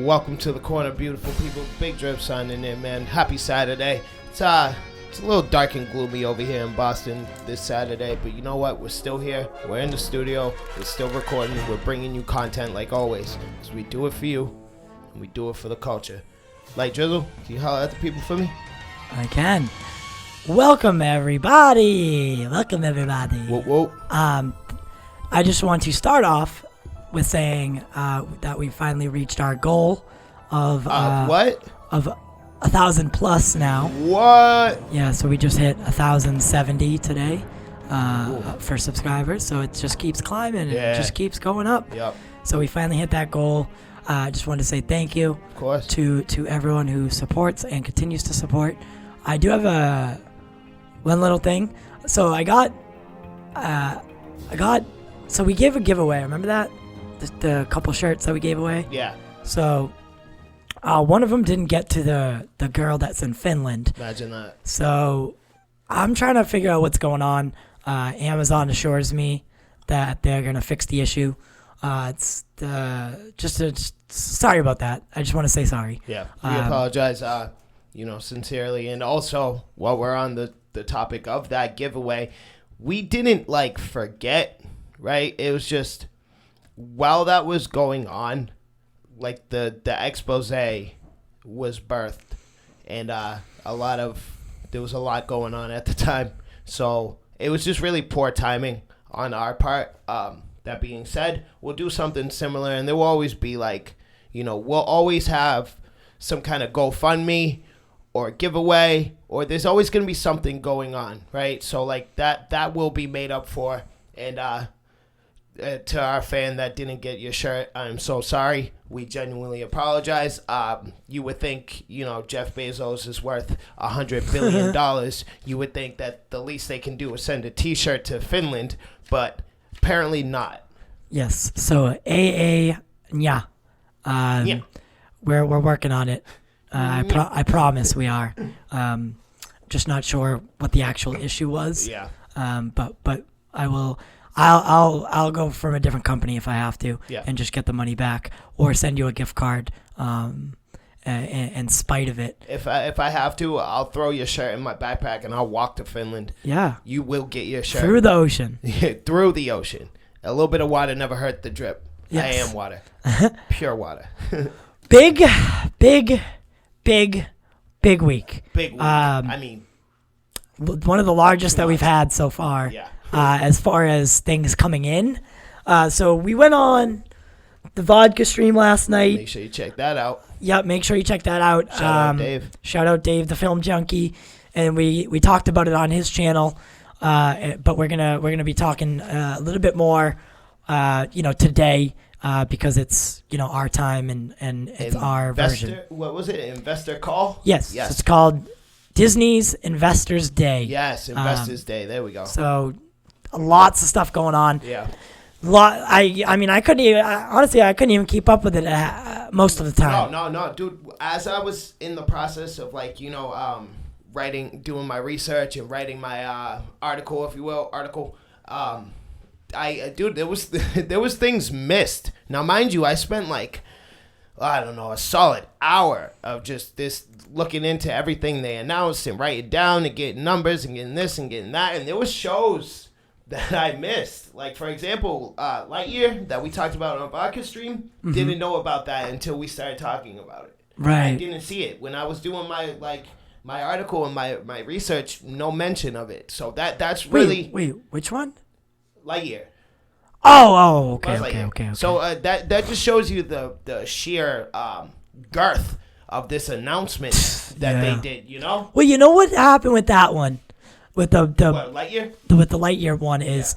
welcome to the corner, beautiful people. Big Drip signing in, man. Happy Saturday. It's a little dark and gloomy over here in Boston this Saturday, but you know what? We're still here. We're in the studio. We're still recording. We're bringing you content like always, because we do it for you, and we do it for the culture. Light Drizzle, can you holler at the people for me? I can. Welcome, everybody. Whoa, whoa. I just want to start off with saying that we finally reached our goal of what? Of 1,000 plus now. What? Yeah, so we just hit 1,070 today for subscribers. So it just keeps climbing. And it just keeps going up. Yep. So we finally hit that goal. I just wanted to say thank you, of course, to everyone who supports and continues to support. I do have one little thing. So so we gave a giveaway. Remember that? The couple shirts that we gave away? Yeah. So one of them didn't get to the girl that's in Finland. Imagine that. So I'm trying to figure out what's going on. Amazon assures me that they're going to fix the issue. Sorry about that. I just want to say sorry. Yeah. We apologize, sincerely. And also, while we're on the topic of that giveaway, we didn't forget, right? It was just while that was going on, the expose was birthed, and there was a lot going on at the time. So it was just really poor timing on our part. That being said, we'll do something similar, and there will always be we'll always have some kind of GoFundMe or giveaway, or there's always going to be something going on, right? So that will be made up for. And to our fan that didn't get your shirt, I'm so sorry. We genuinely apologize. You would think, Jeff Bezos is worth $100 billion. You would think that the least they can do is send a T-shirt to Finland, but apparently not. Yes. So yeah. We're working on it. I promise we are. Just not sure what the actual issue was. Yeah. But I will. I'll go from a different company if I have to, and just get the money back, or send you a gift card. In spite of it. If I have to, I'll throw your shirt in my backpack and I'll walk to Finland. Yeah. You will get your shirt through the ocean. Through the ocean. A little bit of water never hurt the drip. Yes. I am water. Pure water. Big week. Big week. One of the largest that we've had so far. Yeah. As far as things coming in. So we went on the vodka stream last night. Make sure you check that out. Yep, make sure you check that out. Shout out Dave. Shout out Dave, the film junkie. And we talked about it on his channel. But we're gonna be talking a little bit more today. Because it's our time and it's our version. What was it? Investor call? Yes. It's called Disney's Investors Day. Yes, Investors Day. There we go. So lots of stuff going on. Yeah. I couldn't even keep up with it most of the time. No, dude. As I was in the process of doing my research and writing my article, if you will, there was things missed. Now, mind you, I spent a solid hour of just this looking into everything they announced and writing down and getting numbers and getting this and getting that. And there was shows that I missed. Like, for example, Lightyear that we talked about on Vodka Stream. Mm-hmm. Didn't know about that until we started talking about it. Right. I didn't see it. When I was doing my article and my research, no mention of it. So that's really... Wait, which one? Lightyear. Oh, okay. So that just shows you the sheer girth of this announcement that they did, Well, you know what happened with that one? With the Lightyear? With the Lightyear one is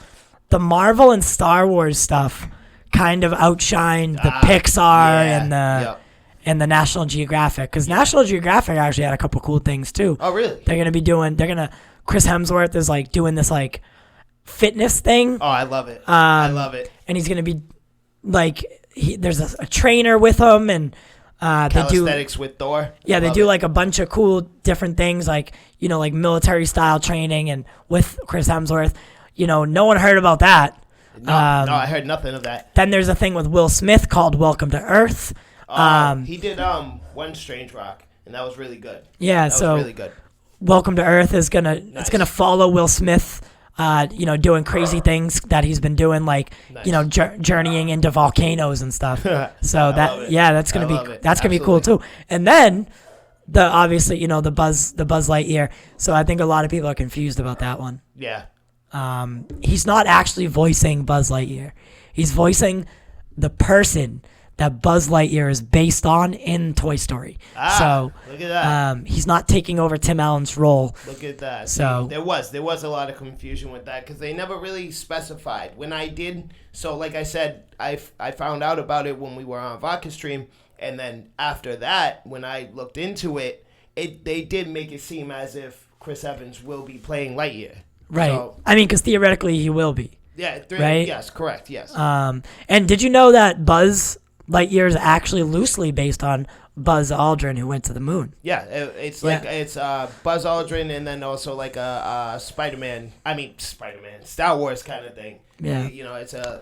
the Marvel and Star Wars stuff kind of outshined the Pixar and the National Geographic, because National Geographic actually had a couple cool things too. Oh, really? Chris Hemsworth is doing this fitness thing. Oh, I love it. I love it. And he's gonna be there's a trainer with him, and calisthenics with Thor. Yeah, they do a bunch of cool different things, military style training, and with Chris Hemsworth. No one heard about that. No, I heard nothing of that. Then there's a thing with Will Smith called Welcome to Earth. He did One Strange Rock, and that was really good. Yeah, that so was really good. Welcome to Earth is it's gonna follow Will Smith, doing crazy things that he's been doing, like journeying into volcanoes and stuff. So that's gonna be cool too. And then obviously the Buzz Lightyear. So I think a lot of people are confused about that one. Yeah. He's not actually voicing Buzz Lightyear. He's voicing the person that Buzz Lightyear is based on in Toy Story. So look at that. He's not taking over Tim Allen's role. Look at that. So there was a lot of confusion with that because they never really specified. When I did, so like I said, I found out about it when we were on Vodka Stream, and then after that, when I looked into it, they did make it seem as if Chris Evans will be playing Lightyear. Right. So, I mean, because theoretically he will be. Yeah. Right? Yes. Correct. Yes. And did you know that Buzz Lightyear is actually loosely based on Buzz Aldrin, who went to the moon? Yeah, it's Buzz Aldrin, and then also like a Star Wars kind of thing. Yeah, it's a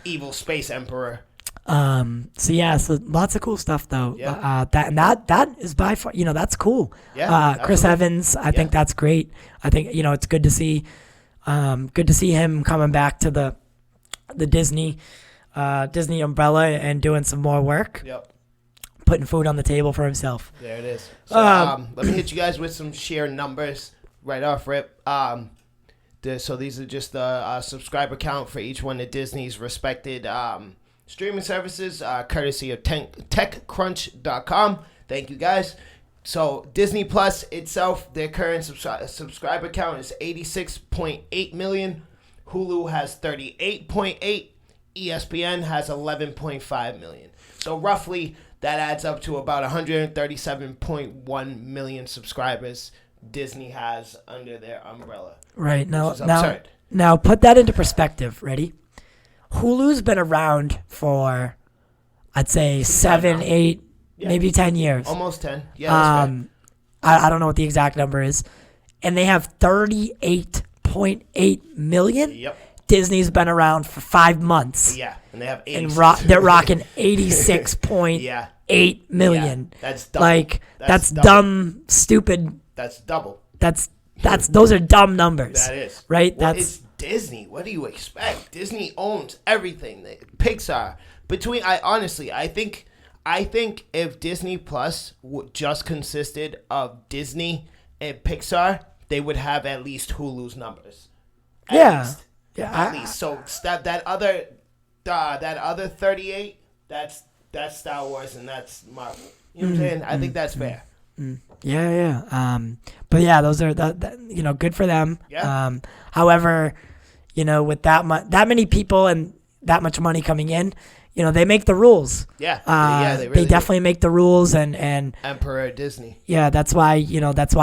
evil space emperor. So lots of cool stuff though. Yeah. That is by far, that's cool. Yeah. Chris Evans, I think that's great. I think it's good to see him coming back to the Disney umbrella and doing some more work. Yep. Putting food on the table for himself. There it is. So let me hit you guys with some sheer numbers right off rip. So these are just the subscriber count for each one of Disney's respected streaming services, courtesy of TechCrunch.com. Thank you guys. So Disney Plus itself, their current subscriber count is 86.8 million. Hulu has 38.8. ESPN has 11.5 million. So roughly that adds up to about 137.1 million subscribers Disney has under their umbrella. Right. Now put that into perspective. Ready? Hulu's been around for, I'd say 7, 8, maybe 10 years. Almost 10. Yeah. I don't know what the exact number is. And they have 38.8 million. Yep. Disney's been around for 5 months. Yeah, and they have 80. And they're rocking 86.8 million. Yeah, that's double. Like that's dumb, stupid. That's double. Those are dumb numbers. That is. Right? Well, it's Disney. What do you expect? Disney owns everything. Pixar. I think if Disney Plus just consisted of Disney and Pixar, they would have at least Hulu's numbers. At least. So that other 38, that's Star Wars and that's Marvel. You know what I'm saying? I think that's fair. Yeah. But yeah, those are good for them. Yeah. However, with that many people and that much money coming in, they make the rules. Yeah. They really definitely make the rules and Emperor Disney. Yeah, that's why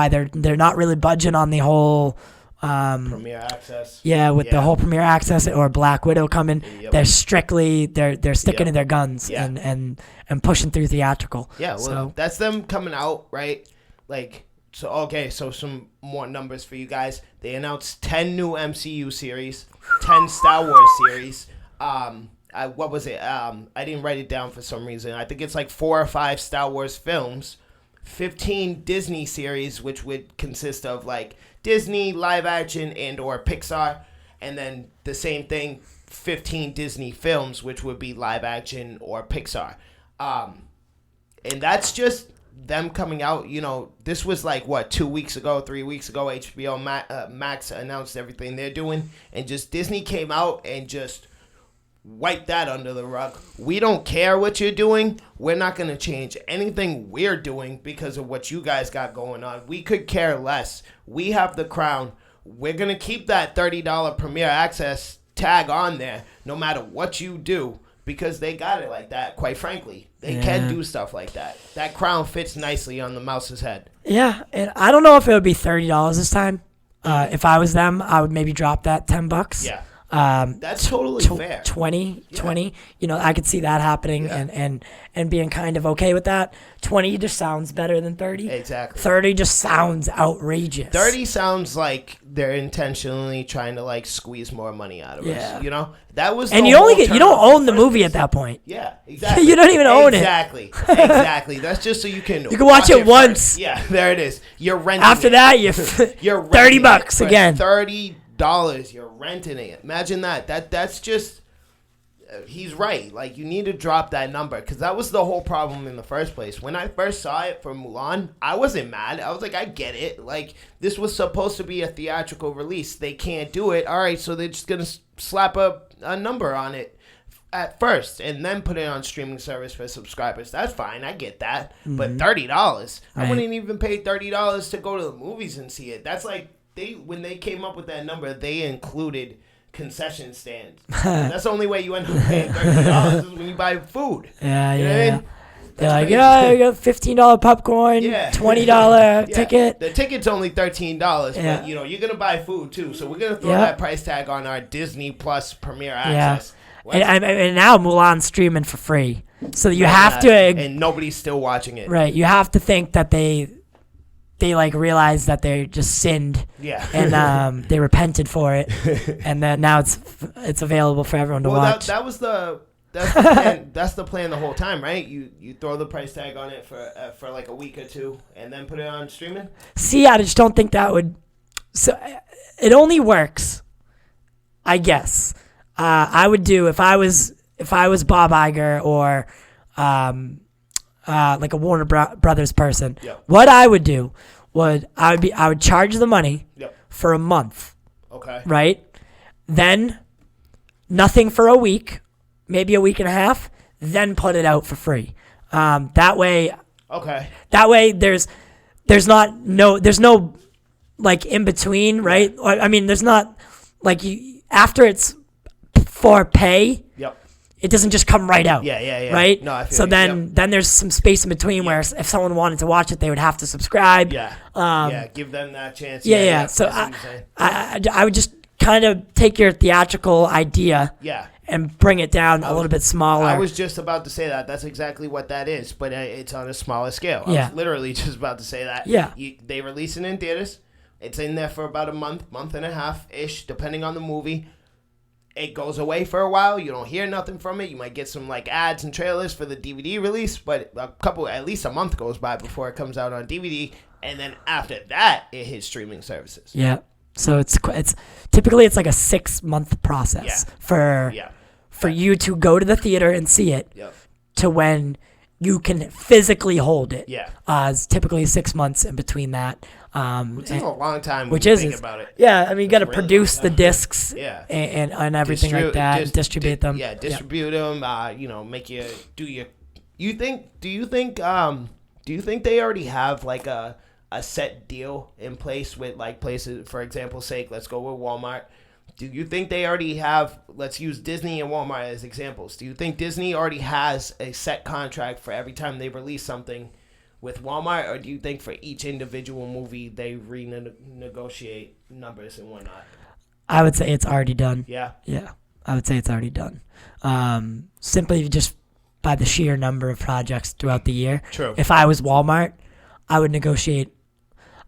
they're not really budging on the whole Premier Access. Yeah, with the whole Premier Access or Black Widow coming, they're strictly they're sticking to their guns and pushing through theatrical. Yeah, well, that's them coming out, right? So some more numbers for you guys. They announced 10 new MCU series, 10 Star Wars series. What was it? I didn't write it down for some reason. I think it's like 4 or 5 Star Wars films, 15 Disney series, which would consist of like Disney, live action, and or Pixar, and then the same thing, 15 Disney films, which would be live action or Pixar. And that's just them coming out. This was like, 2 weeks ago, 3 weeks ago, HBO Max announced everything they're doing, and just Disney came out and just wipe that under the rug. We don't care what you're doing. We're not going to change anything we're doing because of what you guys got going on. We could care less. We have the crown. We're going to keep that $30 Premier Access tag on there no matter what you do because they got it like that, quite frankly. They can do stuff like that. That crown fits nicely on the mouse's head. Yeah, and I don't know if it would be $30 this time. If I was them, I would maybe drop that $10. Yeah. That's totally fair. 20, I could see that happening and being kind of okay with that. 20 just sounds better than 30. Exactly. 30 just sounds outrageous. 30 sounds like they're intentionally trying to like squeeze more money out of us. You know, that was. And you don't own the movie at that point. Yeah, exactly. You don't even own it. Exactly. That's just so you can. You can watch it once. Yeah, there it is. You're renting. After that, you're $30 again. $30. You're renting it. Imagine that. That's just. He's right. Like, you need to drop that number, because that was the whole problem in the first place. When I first saw it for Mulan, I wasn't mad. I was like, I get it. Like, this was supposed to be a theatrical release. They can't do it. All right, so they're just going to slap a number on it at first and then put it on streaming service for subscribers. That's fine. I get that. But $30, I wouldn't even pay $30 to go to the movies and see it. That's like, when they came up with that number, they included concession stands. That's the only way you end up paying $30 is when you buy food. Yeah, you know what I mean? They're like, you got $15 popcorn, $20 ticket. The ticket's only $13, but you're gonna buy food too. So we're gonna throw that price tag on our Disney Plus Premier Access. And now Mulan's streaming for free, so you have to. And nobody's still watching it. Right, you have to think that they like realized that they just sinned, and they repented for it, and then now it's available for everyone to watch. That's the plan. That's the plan the whole time, right? You throw the price tag on it for like a week or two, and then put it on streaming. See, I just don't think that would. So it only works, I guess. I would do if I was Bob Iger or like a Warner Brothers person. Yep. What I would do I would charge the money for a month. Okay. Right? Then nothing for a week, maybe a week and a half, then put it out for free. That way. Okay. That way there's no like in between, right? I mean, there's not like after it's for pay. Yep. It doesn't just come right out. Yeah. Right? No, I feel so you. then there's some space in between where if someone wanted to watch it, they would have to subscribe. Yeah. Give them that chance. Yeah. So I would just kind of take your theatrical idea and bring it down a little bit smaller. I was just about to say that. That's exactly what that is, but it's on a smaller scale. I was literally just about to say that. Yeah. They release it in theaters. It's in there for about a month and a half-ish, depending on the movie. It goes away for a while. You don't hear nothing from it. You might get some like ads and trailers for the DVD release, but at least a month goes by before it comes out on DVD, and then after that, it hits streaming services. Yeah. So it's typically it's like a 6-month process for you to go to the theater and see it to when you can physically hold it. Yeah. It's typically 6 months in between that. Which is a long time when you think about it. Yeah, I mean, you got to produce the discs and everything like that, and distribute them. Yeah, distribute them. Make you do your. Do you think they already have like a set deal in place with like places? For example's sake, let's go with Walmart. Do you think they already have? Let's use Disney and Walmart as examples. Do you think Disney already has a set contract for every time they release something with Walmart, or do you think for each individual movie they renegotiate numbers and whatnot? I would say it's already done. Yeah? Yeah. I would say it's already done. Simply just by the sheer number of projects throughout the year. True. If I was Walmart, I would negotiate.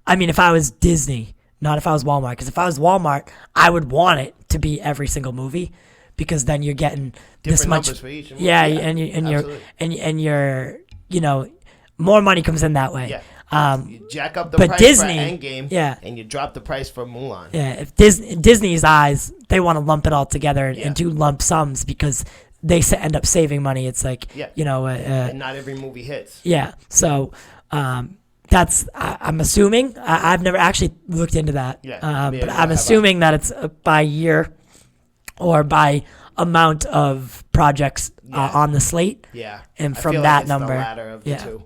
I mean, if I was Disney, not if I was Walmart. Because if I was Walmart, I would want it to be every single movie, because then you're getting different this much. Numbers for each movie. Yeah, and you're more money comes in that way. Yeah. You jack up the price Disney, for Endgame, and you drop the price for Mulan. Yeah, if Disney's eyes, they want to lump it all together and do lump sums because they end up saving money. It's like, and not every movie hits. Yeah, so that's, I'm assuming, I've never actually looked into that, but I'm assuming that it's by year or by amount of projects on the slate. Yeah. And from that number. The latter of the two.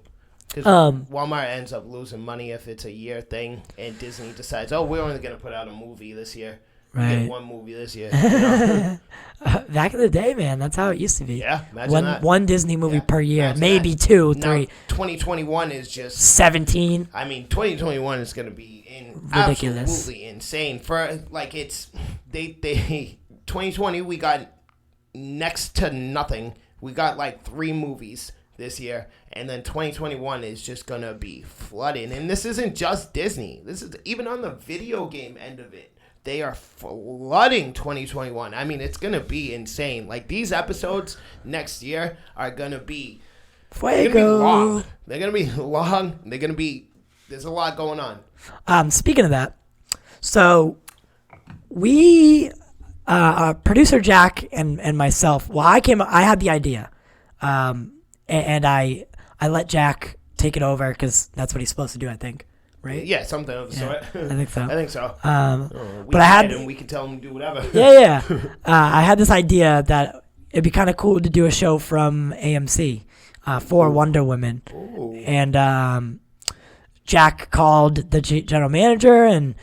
Because Walmart ends up losing money if it's a year thing, and Disney decides, we're only going to put out a movie this year. Right. Get one movie this year. Back in the day, man, that's how it used to be. Yeah, imagine that. One Disney movie per year, maybe that. 2, 3. Now, 2021 is just 17. I mean, 2021 is going to be ridiculous, absolutely insane. For like, it's they 2020 we got next to nothing. We got like 3 movies this year, and then 2021 is just gonna be flooding. And this isn't just Disney. This is even on the video game end of it. They are flooding 2021. I mean, it's gonna be insane. Like, these episodes next year are gonna be Fuego. They're gonna be long. There's a lot going on. Speaking of that, so we, producer Jack and myself. Well, I had the idea, and I let Jack take it over because that's what he's supposed to do. I think, right? Yeah, something of the sort. I think so. I think so. But I had, and we can tell him to do whatever. Yeah. I had this idea that it'd be kind of cool to do a show from AMC for Wonder Woman. Ooh. And Jack called the general manager, and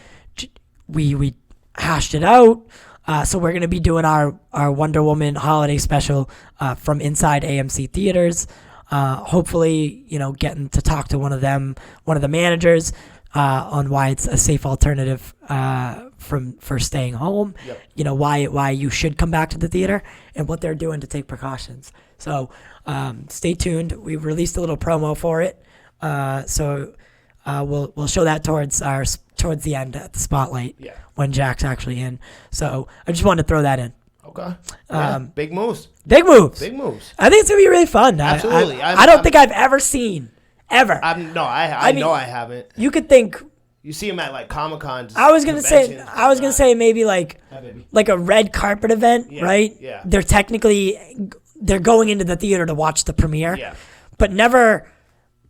we hashed it out. So we're going to be doing our Wonder Woman holiday special from inside AMC theaters. Hopefully, getting to talk to one of the managers on why it's a safe alternative for staying home. Yep. Why you should come back to the theater and what they're doing to take precautions. So stay tuned. We've released a little promo for it. So we'll show that towards the end at the spotlight when Jack's actually in. So I just wanted to throw that in. Okay. Big moves. Big moves. I think it's gonna be really fun. Absolutely. I don't think I've ever seen ever. I know I haven't. You could think. You see them at like Comic-Cons. I was gonna say maybe like a red carpet event, right? Yeah. They're going into the theater to watch the premiere. Yeah. But never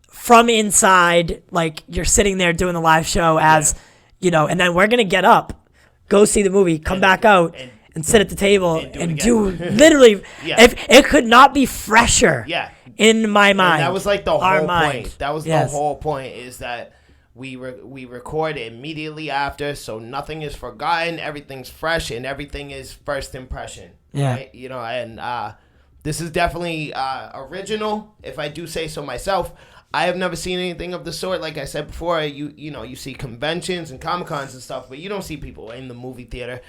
from inside, like you're sitting there doing the live show as, and then we're gonna get up, go see the movie, come back out, and sit at the table and do literally. If it could not be fresher. Yeah. In my mind. And that was like the whole point. That was Yes. the whole point, is that we record immediately after, so nothing is forgotten, everything's fresh, and everything is first impression. Yeah. Right? And this is definitely original, if I do say so myself. I have never seen anything of the sort. Like I said before, you see conventions and Comic-Cons and stuff, but you don't see people in the movie theater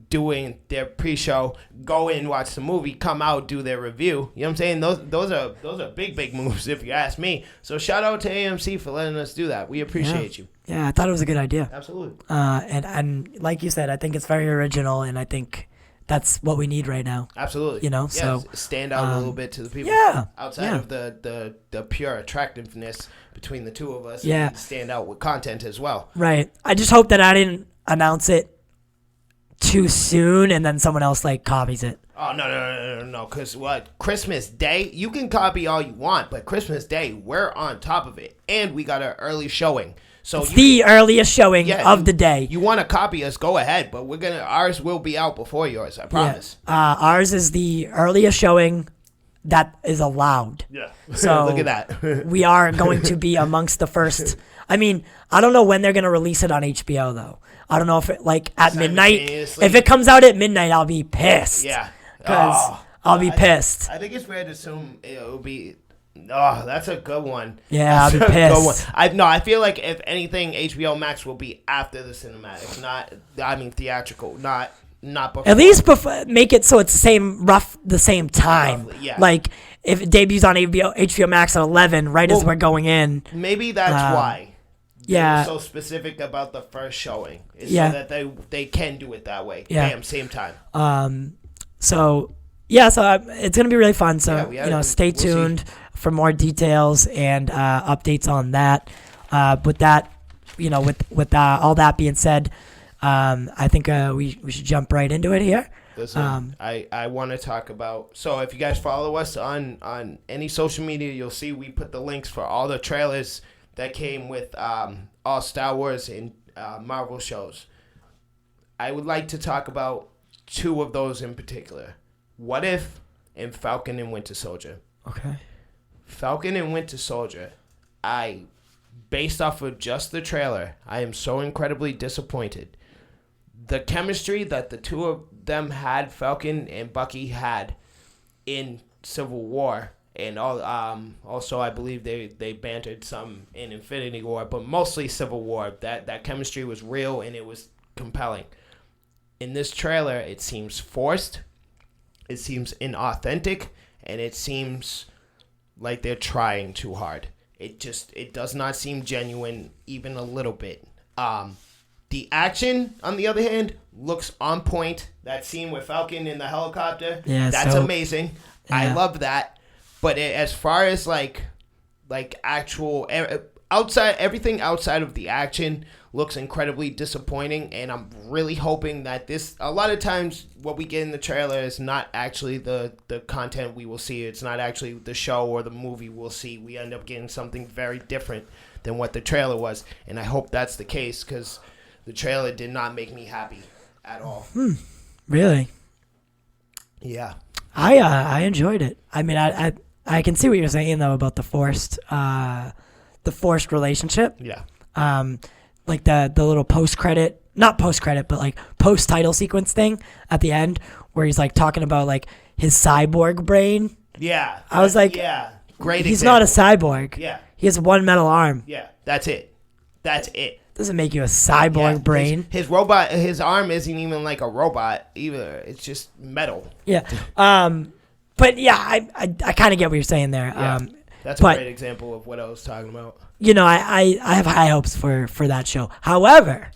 doing their pre-show, go in, watch the movie, come out, do their review. You know what I'm saying? Those are big moves, if you ask me. So shout out to AMC for letting us do that. We appreciate you. Yeah, I thought it was a good idea. Absolutely. And like you said, I think it's very original, and I think that's what we need right now. Absolutely. So stand out a little bit to the people. Yeah. Outside of the pure attractiveness between the two of us. Yeah. And stand out with content as well. Right. I just hope that I didn't announce it too soon and then someone else copies it. Oh, no. Because Christmas Day, you can copy all you want, but Christmas Day, we're on top of it. And we got an early showing. So it's the earliest showing of the day. You want to copy us, go ahead, but ours will be out before yours, I promise. Yeah. Ours is the earliest showing that is allowed. Yeah. So look at that. We are going to be amongst the first. I mean, I don't know when they're going to release it on HBO though. I don't know if it at midnight. If it comes out at midnight, I'll be pissed. Yeah. Because I'll be pissed. I think it's fair to assume it'll be. Oh, that's a good one. Yeah, I'll be pissed. I feel like if anything, HBO Max will be after the cinematic, theatrical, not before. At least make it so it's the same time. Roughly, yeah. Like if it debuts on HBO Max at 11, as we're going in. Maybe that's why. Yeah. They're so specific about the first showing, so that they can do it that way. Yeah. Bam, same time. So it's gonna be really fun. So stay tuned for more details and updates on that. With that, with all that being said, I think we should jump right into it here. Listen, I want to talk about. So if you guys follow us on any social media, you'll see we put the links for all the trailers that came with all Star Wars and Marvel shows. I would like to talk about 2 of those in particular. What If and Falcon and Winter Soldier. Okay. Falcon and Winter Soldier, based off of just the trailer, I am so incredibly disappointed. The chemistry that the two of them had, Falcon and Bucky had in Civil War, and also I believe they bantered some in Infinity War, but mostly Civil War. That chemistry was real and it was compelling. in this trailer, it seems forced, it seems inauthentic, and it seems like they're trying too hard. It does not seem genuine even a little bit. The action, on the other hand, looks on point. That scene with Falcon in the helicopter, that's amazing. Yeah. I love that. But as far as like actual everything outside of the action looks incredibly disappointing, and I'm really hoping that a lot of times what we get in the trailer is not actually the content we will see. It's not actually the show or the movie we'll see. We end up getting something very different than what the trailer was, and I hope that's the case, because the trailer did not make me happy at all. Really? Yeah. I enjoyed it. I mean, I can see what you're saying though about the forced relationship. Yeah. Like the little not post credit, but like post title sequence thing at the end where he's like talking about like his cyborg brain. Yeah. I was like, yeah, great. He's example. not a cyborg. Yeah. He has one metal arm. Yeah. That's it. Doesn't make you a cyborg brain. His robot, his arm isn't even like a robot either. It's just metal. Yeah. But yeah, I kind of get what you're saying there. Yeah. That's a great example of what I was talking about. You know, I have high hopes for that show. However,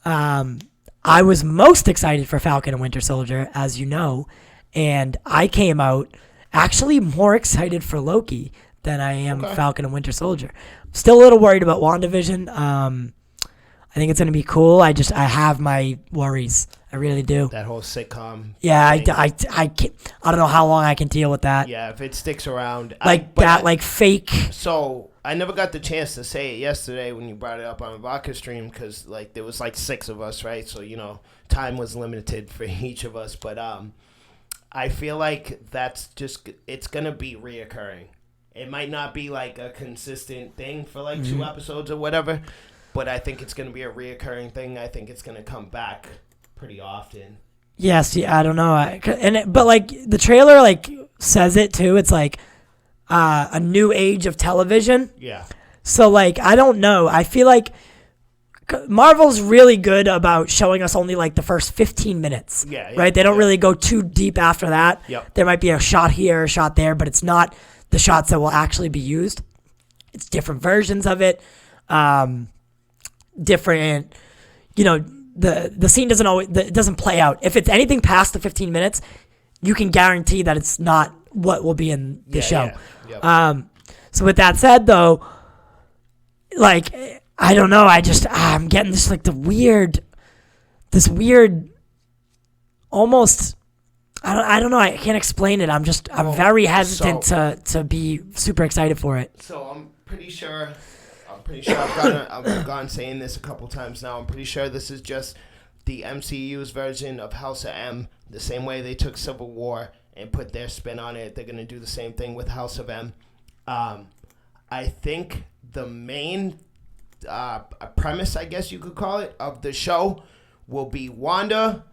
I was most excited for Falcon and Winter Soldier, as you know, and I came out actually more excited for Loki than I am Falcon and Winter Soldier. Still a little worried about WandaVision. I think it's going to be cool. I have my worries. I really do. That whole sitcom. Yeah, I can't, I don't know how long I can deal with that. Yeah, if it sticks around. Like fake. So I never got the chance to say it yesterday when you brought it up on a vodka stream, because like there was like 6 of us, right? So time was limited for each of us. But I feel like it's gonna be reoccurring. It might not be like a consistent thing for like 2 episodes or whatever, but I think it's gonna be a reoccurring thing. I think it's gonna come back pretty often. Yes, yeah, I don't know. But like the trailer like says it too. It's like a new age of television. Yeah. So like I don't know. I feel like Marvel's really good about showing us only like the first 15 minutes. Yeah. Right? They don't really go too deep after that. Yep. There might be a shot here, a shot there, but it's not the shots that will actually be used. It's different versions of it. Different, the scene doesn't play out. If it's anything past the 15 minutes, you can guarantee that it's not what will be in the show. Yeah. Yep. So with that said, though, like I don't know. I'm getting this like this weird, almost. I don't know. I can't explain it. I'm very hesitant to be super excited for it. So I'm pretty sure I've gone saying this a couple times now. I'm pretty sure this is just the MCU's version of House of M. The same way they took Civil War and put their spin on it, they're going to do the same thing with House of M. I think the main premise, I guess you could call it, of the show will be Wanda.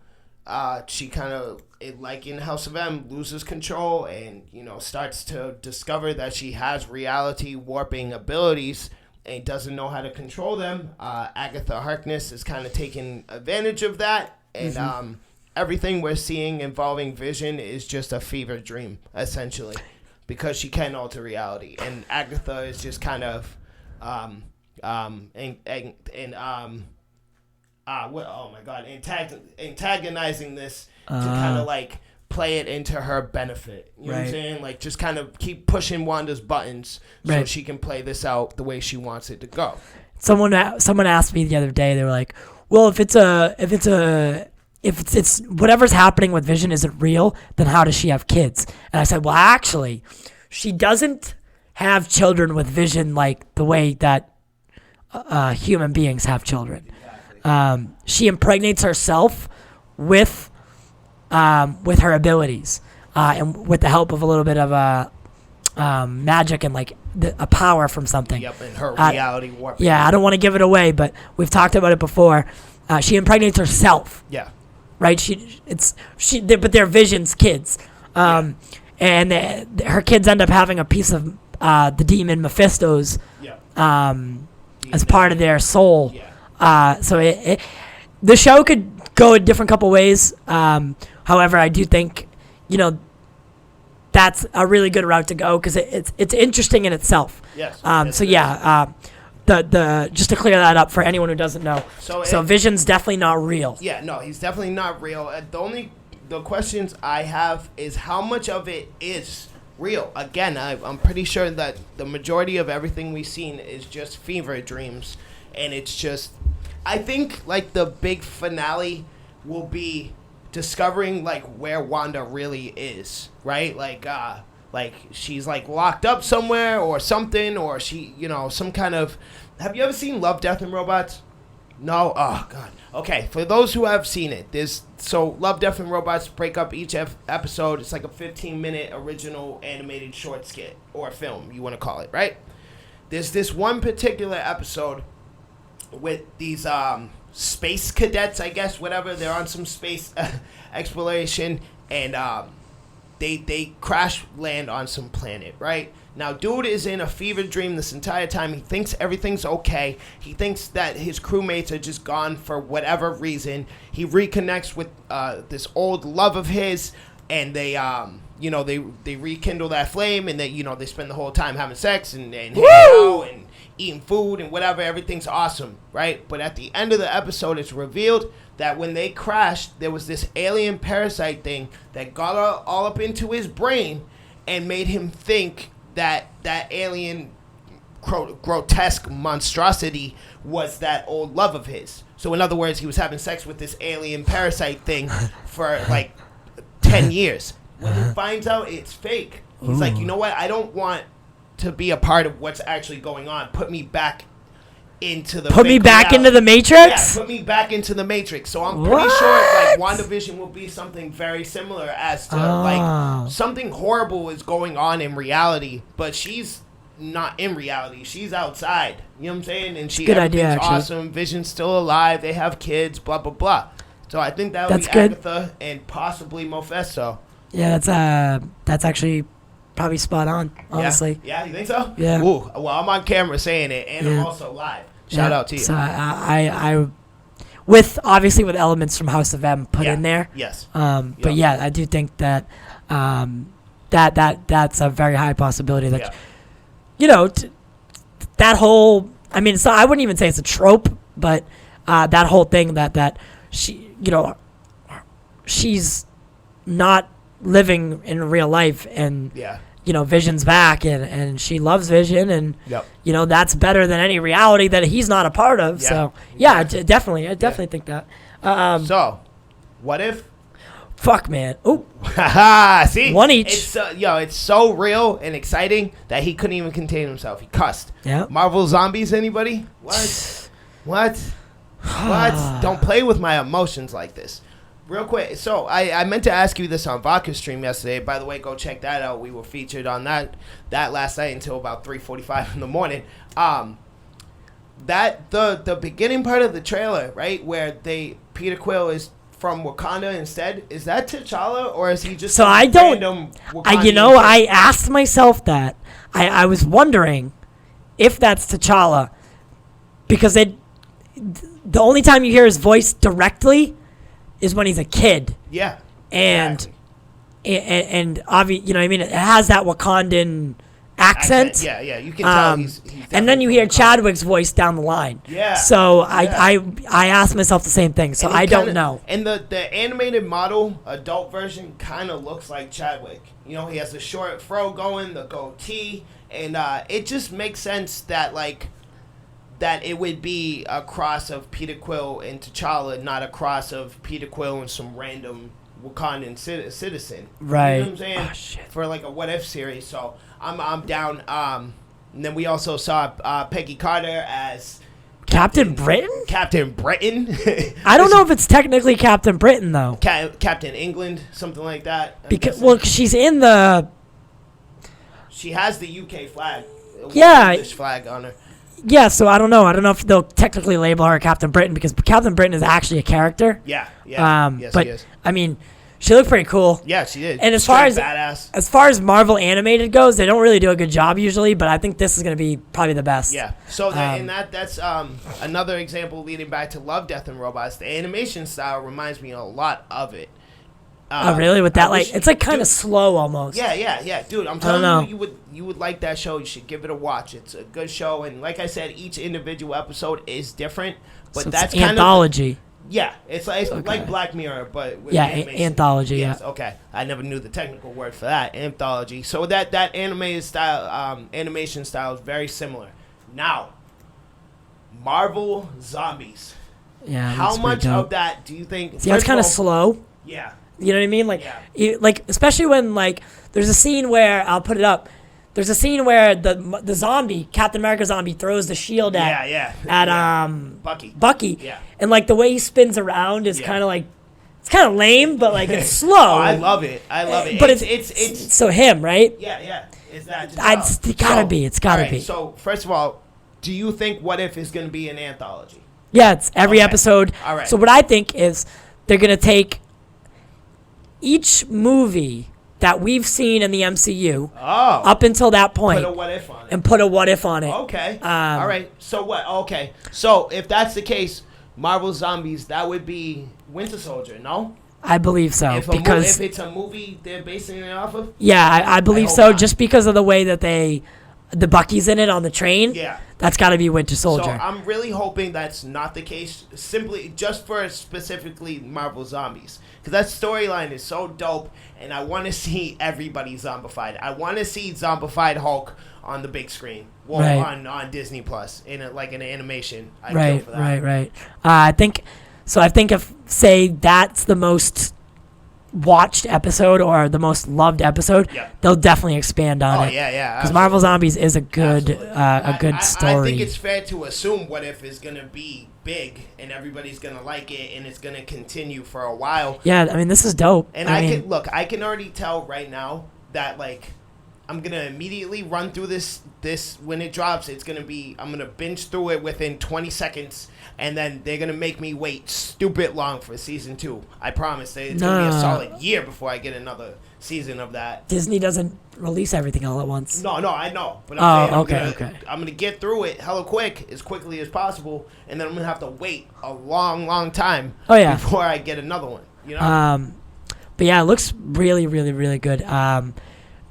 She kind of, like in House of M, loses control and, starts to discover that she has reality warping abilities and doesn't know how to control them. Agatha Harkness is kind of taking advantage of that. And everything we're seeing involving Vision is just a fever dream, essentially, because she can alter reality. And Agatha is just kind of antagonizing this to kind of like play it into her benefit. You know what I'm saying? Like just kind of keep pushing Wanda's buttons so she can play this out the way she wants it to go. Someone asked me the other day. They were like, "Well, if it's whatever's happening with Vision isn't real, then how does she have kids?" And I said, "Well, actually, she doesn't have children with Vision like the way that human beings have children. She impregnates herself with her abilities, and with the help of a little bit of magic and like a power from something. Yep, and her reality warping. Yeah, I don't want to give it away, but we've talked about it before. She impregnates herself. Yeah. Right. But they're Vision's kids, and her kids end up having a piece of the demon Mephisto's as part of their soul. Yeah. So the show could go a different couple ways. However, I do think, that's a really good route to go because it's interesting in itself. Yes. The just to clear that up for anyone who doesn't know. So Vision's definitely not real. Yeah, no, he's definitely not real. The questions I have is how much of it is real. Again, I'm pretty sure that the majority of everything we've seen is just fever dreams, and it's just. I think like the big finale will be discovering like where Wanda really is, right? Like she's like locked up somewhere or something, or she, some kind of. Have you ever seen Love, Death and Robots? No? Oh, God. Okay, for those who have seen it, Love, Death and Robots break up each episode. It's like a 15-minute original animated short skit or film, you want to call it, right? There's this one particular episode with these space cadets, I guess, whatever. They're on some space exploration, and they crash land on some planet, right? Now, dude is in a fever dream this entire time. He thinks everything's okay. He thinks that his crewmates are just gone for whatever reason. He reconnects with this old love of his, and they rekindle that flame, and they spend the whole time having sex and hanging out and eating food and whatever. Everything's awesome, right? But at the end of the episode, it's revealed that when they crashed, there was this alien parasite thing that got all up into his brain and made him think that alien grotesque monstrosity was that old love of his. So in other words, he was having sex with this alien parasite thing for like 10 years. When he finds out it's fake, he's like, you know what? I don't want to be a part of what's actually going on. Put me back into the into the Matrix? Yeah, put me back into the Matrix. So I'm pretty sure like WandaVision will be something very similar as to like something horrible is going on in reality, but she's not in reality. She's outside. You know what I'm saying? And everything's awesome. Vision's still alive. They have kids, blah, blah, blah. So I think that'll be good. Agatha and possibly Mephisto. Yeah, that's actually probably spot on, honestly. Yeah, you think so? Yeah. Ooh, well, I'm on camera saying it, and I'm also live. Shout out to you. So I with elements from House of M put in there. Yes. But yeah, I do think that that's a very high possibility that that whole. I mean, I wouldn't even say it's a trope, but that whole thing that she she's not living in real life, and Vision's back, and she loves Vision, and that's better than any reality that he's not a part of. So I definitely think that. So, what if? Fuck, man. Oh, see, one each. It's so real and exciting that he couldn't even contain himself. He cussed. Yeah. Marvel Zombies, anybody? What? Don't play with my emotions like this. Real quick, so I meant to ask you this on Vodka Stream yesterday. By the way, go check that out. We were featured on that last night until about 3:45 in the morning. That the beginning part of the trailer, right, where Peter Quill is from Wakanda instead, is that T'Challa, or is he just random Wakandan? I asked myself that. I was wondering if that's T'Challa, because the only time you hear his voice directly is when he's a kid. Yeah. And obviously, it has that Wakandan accent. Yeah, you can tell he's and then you hear Chadwick's voice down the line. Yeah. So I asked myself the same thing. So I don't know. And the animated model, adult version, kind of looks like Chadwick. He has the short fro going, the goatee, and it just makes sense that that it would be a cross of Peter Quill and T'Challa, not a cross of Peter Quill and some random Wakandan citizen. Right. You know what I'm saying? Oh, shit. For like a what if series. So I'm down. And then we also saw Peggy Carter as Captain Britain? Captain Britain. I don't know if it's technically Captain Britain though. Captain England, something like that. Because she's in she has the UK flag. Yeah. English flag on her. Yeah, so I don't know. I don't know if they'll technically label her Captain Britain, because Captain Britain is actually a character. Yeah. Yes, but he is. I mean, She looked pretty cool. Yeah, she did. And as Straight far badass. as far as Marvel animated goes, they don't really do a good job usually, but I think this is going to be probably the best. Yeah. So that's another example leading back to Love, Death, and Robots. The animation style reminds me a lot of it. Oh, really? With that, it's like kind of slow almost. Yeah. Dude, I'm telling you would like that show. You should give it a watch. It's a good show, and like I said, each individual episode is different. But So that's it's kind anthology. Yeah, it's like Black Mirror, but with animation. Anthology. Yes, yeah. Okay. I never knew the technical word for that. Anthology. So that animated style, animation style is very similar. Now, Marvel Zombies. Yeah. How much of that do you think? See, it's kind of slow. Yeah. You know what I mean? Like especially when there's a scene where I'll put it up. There's a scene where the zombie, Captain America zombie, throws the shield at Bucky. Yeah. And the way he spins around is kind of it's kind of lame, but it's slow. Oh, I love it. But it's so him, right? Yeah. Is that? It's gotta be. It's gotta be. So first of all, do you think What If is going to be an anthology? Yeah, it's every episode. All right. So what I think is they're gonna take each movie that we've seen in the MCU up until that point. Put a what if on it. And put a what if on it. Okay. All right. So what? Okay. So if that's the case, Marvel Zombies, that would be Winter Soldier, no? I believe so. If it's a movie they're basing it off of? Yeah, I believe so. not. Just because of the way that the Bucky's in it on the train. Yeah. That's got to be Winter Soldier. So I'm really hoping that's not the case, simply just for specifically Marvel Zombies. Because that storyline is so dope, and I want to see everybody zombified. I want to see zombified Hulk on the big screen, on Disney Plus, in an animation. I'd kill for that. Right. I think if say that's the most watched episode or the most loved episode, they'll definitely expand on it. Yeah. Because Marvel Zombies is a good story. I think it's fair to assume What If is gonna be big and everybody's gonna like it and it's gonna continue for a while. Yeah, I mean this is dope. And I can already tell right now that I'm gonna immediately run through this when it drops. I'm gonna binge through it within 20 seconds, and then they're gonna make me wait stupid long for season 2. I promise. It's gonna be a solid year before I get another season of that. Disney doesn't release everything all at once. No, I know. But I'm gonna get through it hella quick, as quickly as possible, and then I'm gonna have to wait a long time before I get another one. You know. But yeah, it looks really, really, really good.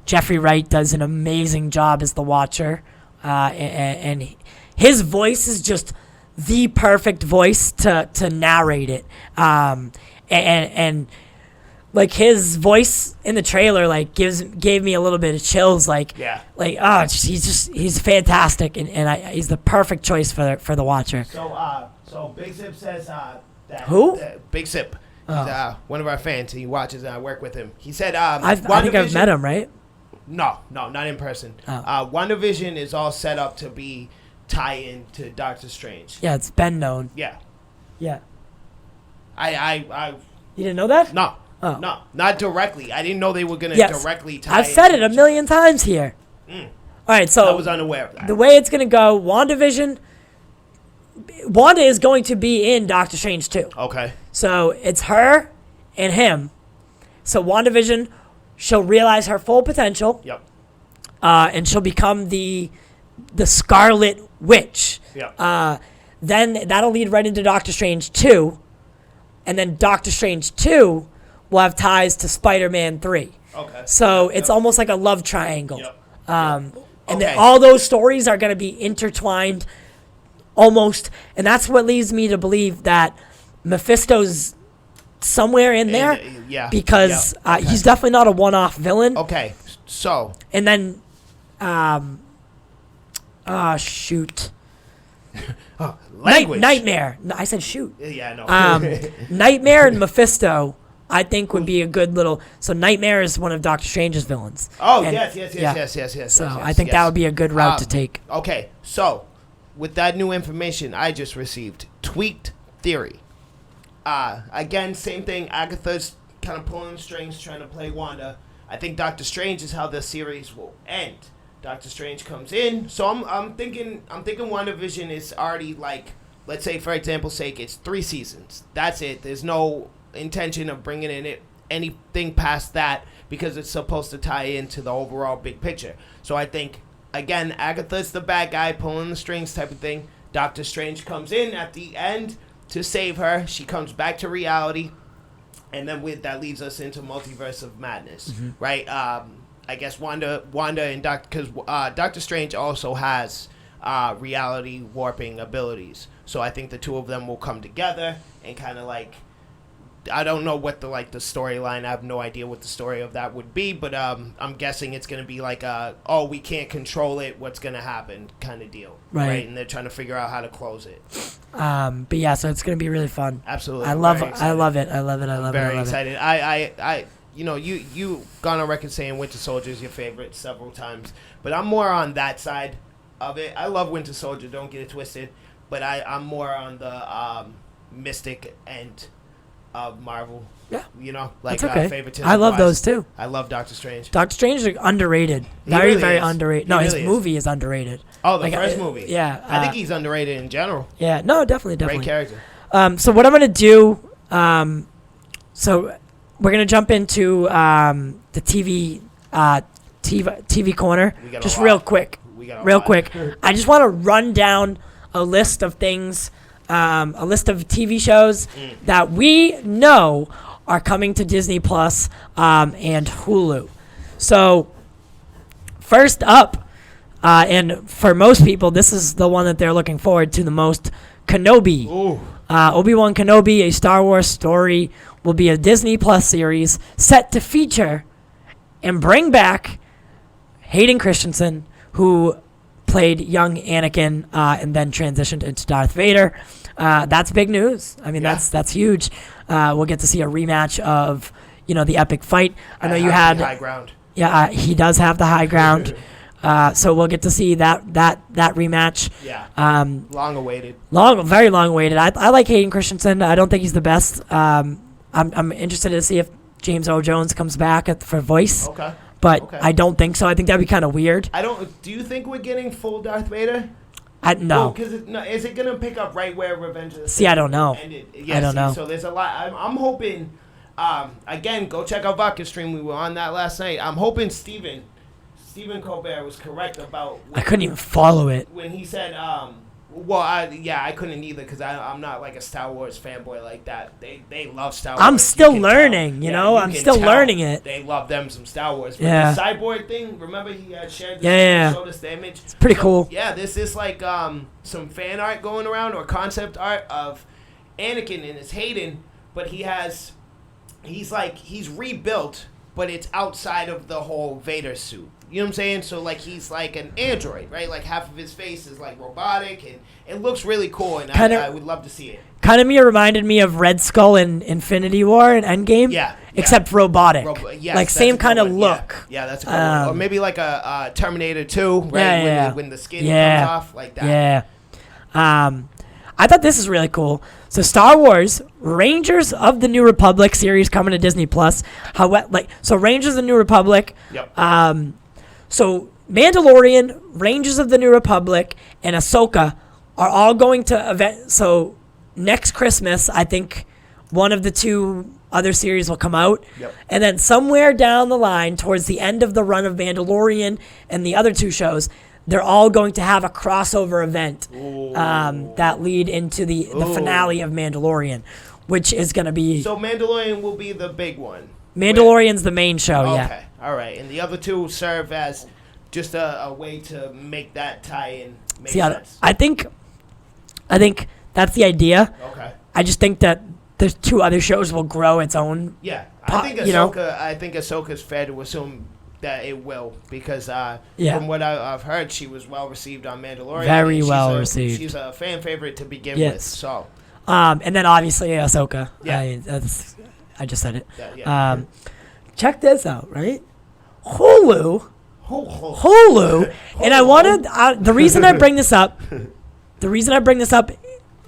Jeffrey Wright does an amazing job as the Watcher, and his voice is just the perfect voice to narrate it. And his voice in the trailer gave me a little bit of chills. He's fantastic, and he's the perfect choice for the Watcher. So Big Zip says that who? Big Zip. He's one of our fans. He watches and I work with him. He said, I think I've met him, right? No, not in person. WandaVision is all set up to be tie-in to Doctor Strange. Yeah, it's been known. Yeah. I You didn't know that? No. Oh. No, not directly. I didn't know they were going to directly tie I've said it a million times here. All right, so I was unaware of that. The way it's going to go, WandaVision, Wanda is going to be in Doctor Strange 2. Okay. So it's her and him. So WandaVision, she'll realize her full potential. Yep. And she'll become the Scarlet Witch. Yep. Then that'll lead right into Doctor Strange 2. And then Doctor Strange 2 will have ties to Spider-Man 3. Okay. So it's almost like a love triangle. Yep. And then all those stories are going to be intertwined almost. And that's what leads me to believe that Mephisto's somewhere in there. Because he's definitely not a one-off villain. Okay. So. And then, shoot. Nightmare. No, I said shoot. Yeah, I know. Nightmare and Mephisto, I think, would be a good little. So Nightmare is one of Doctor Strange's villains. Oh, yes. So I think that would be a good route to take. Okay, so with that new information I just received, tweaked theory. Again, same thing. Agatha's kind of pulling strings, trying to play Wanda. I think Doctor Strange is how the series will end. Doctor Strange comes in, so I'm thinking WandaVision is already let's say for example's sake, it's 3 seasons. That's it. There's no intention of bringing in it anything past that because it's supposed to tie into the overall big picture. So I think, again, Agatha's the bad guy pulling the strings type of thing. Doctor Strange comes in at the end to save her. She comes back to reality. And then that leads us into Multiverse of Madness, right? I guess Wanda and Doctor Strange also has reality warping abilities. So I think the two of them will come together and kind of like, I don't know what the storyline. I have no idea what the story of that would be, but I'm guessing it's going to be like we can't control it, what's going to happen kind of deal, right? And they're trying to figure out how to close it. But yeah, so it's going to be really fun. Absolutely, I love it. Very excited. I you gone on record saying Winter Soldier is your favorite several times, but I'm more on that side of it. I love Winter Soldier. Don't get it twisted, but I'm more on the mystic end of Marvel. Yeah. Like okay. favoritism. I love those too. I love Doctor Strange. Doctor Strange is underrated. He Very, really very is. underrated. He No, really his movie is underrated. Oh, the first movie. Yeah. I think he's underrated in general. Yeah, no, definitely. Great character. So what I'm going to do, so we're going to jump into the TV corner. Just real quick. I just want to run down a list of things, a list of TV shows that we know are coming to Disney Plus and Hulu. So first up, and for most people, this is the one that they're looking forward to the most, Kenobi. Obi-Wan Kenobi, a Star Wars story, will be a Disney Plus series set to feature and bring back Hayden Christensen, who played young Anakin and then transitioned into Darth Vader. That's big news. I mean, that's huge. We'll get to see a rematch of the epic fight. I know you had the high ground. Yeah, he does have the high ground. So we'll get to see that rematch. Yeah. Long awaited. Very long awaited. I like Hayden Christensen. I don't think he's the best. I'm interested to see if James Earl Jones comes back for voice. Okay. But I don't think so. I think that'd be kind of weird. Do you think we're getting full Darth Vader? No. Because is it gonna pick up right where Revenge of the Sith? See, I don't know. I don't know. So there's a lot. I'm hoping. Again, go check out Vodka Stream. We were on that last night. I'm hoping Stephen Colbert was correct about. I couldn't even follow it when he said. I couldn't either because I'm not like a Star Wars fanboy like that. They love Star Wars. I'm still learning, I'm still learning it. They love them some Star Wars. But yeah. the cyborg thing, remember he had shared this showed us the image. It's pretty cool. Yeah, this is like some fan art going around or concept art of Anakin and it's Hayden, but he's rebuilt, but it's outside of the whole Vader suit. You know what I'm saying? So, he's like an android, right? Like, half of his face is, robotic, and it looks really cool, and I would love to see it. Kind of reminded me of Red Skull in Infinity War and Endgame. Yeah. Except robotic. Yes, same kind of look. Yeah, that's a good one. Or maybe like a Terminator 2, right? When the skin comes off, like that. Yeah. I thought this is really cool. So Star Wars Rangers of the New Republic series coming to Disney Plus. Rangers of the New Republic. Yep. So Mandalorian, Rangers of the New Republic, and Ahsoka are all going to event. So next Christmas, I think one of the two other series will come out. Yep. And then somewhere down the line, towards the end of the run of Mandalorian and the other two shows, they're all going to have a crossover event that lead into the finale of Mandalorian, which is going to be... So Mandalorian will be the big one. Mandalorian's the main show, yeah. Okay, all right. And the other two serve as just a way to make that tie-in make sense. I think that's the idea. Okay. I just think that the two other shows will grow its own... Yeah. I think Ahsoka's fair to assume that it will because from what I've heard, she was well received on Mandalorian. Very well received. She's a fan favorite to begin with. So, and then obviously Ahsoka. Yeah, I just said it. Yeah. Check this out, right? Hulu, and I wanted the reason I bring this up.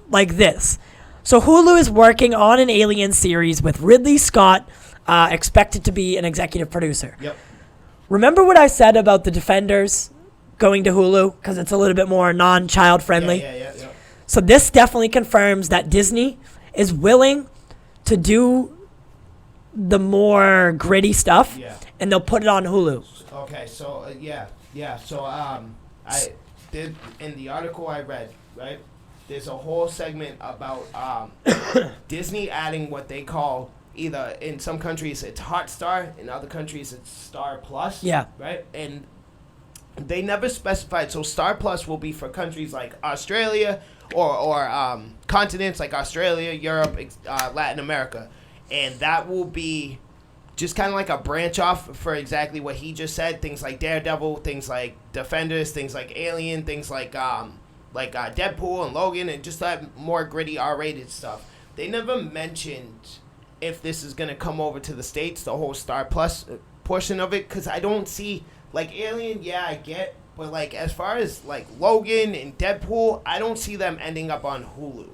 Like this. So Hulu is working on an Alien series with Ridley Scott, expected to be an executive producer. Yep. Remember what I said about the Defenders going to Hulu because it's a little bit more non-child friendly? Yeah. So this definitely confirms that Disney is willing to do the more gritty stuff, and they'll put it on Hulu. Okay, so So I did in the article I read, right? There's a whole segment about Disney adding what they call either in some countries it's Hotstar, in other countries it's Star Plus. Yeah. Right, and they never specified. So Star Plus will be for countries like Australia or continents like Australia, Europe, Latin America, and that will be just kind of like a branch off for exactly what he just said. Things like Daredevil, things like Defenders, things like Alien, things like Deadpool and Logan, and just that more gritty R-rated stuff. They never mentioned if this is gonna come over to the States, the whole Star Plus portion of it, because I don't see like Alien. Yeah, I get, but like as far as like Logan and Deadpool, I don't see them ending up on Hulu.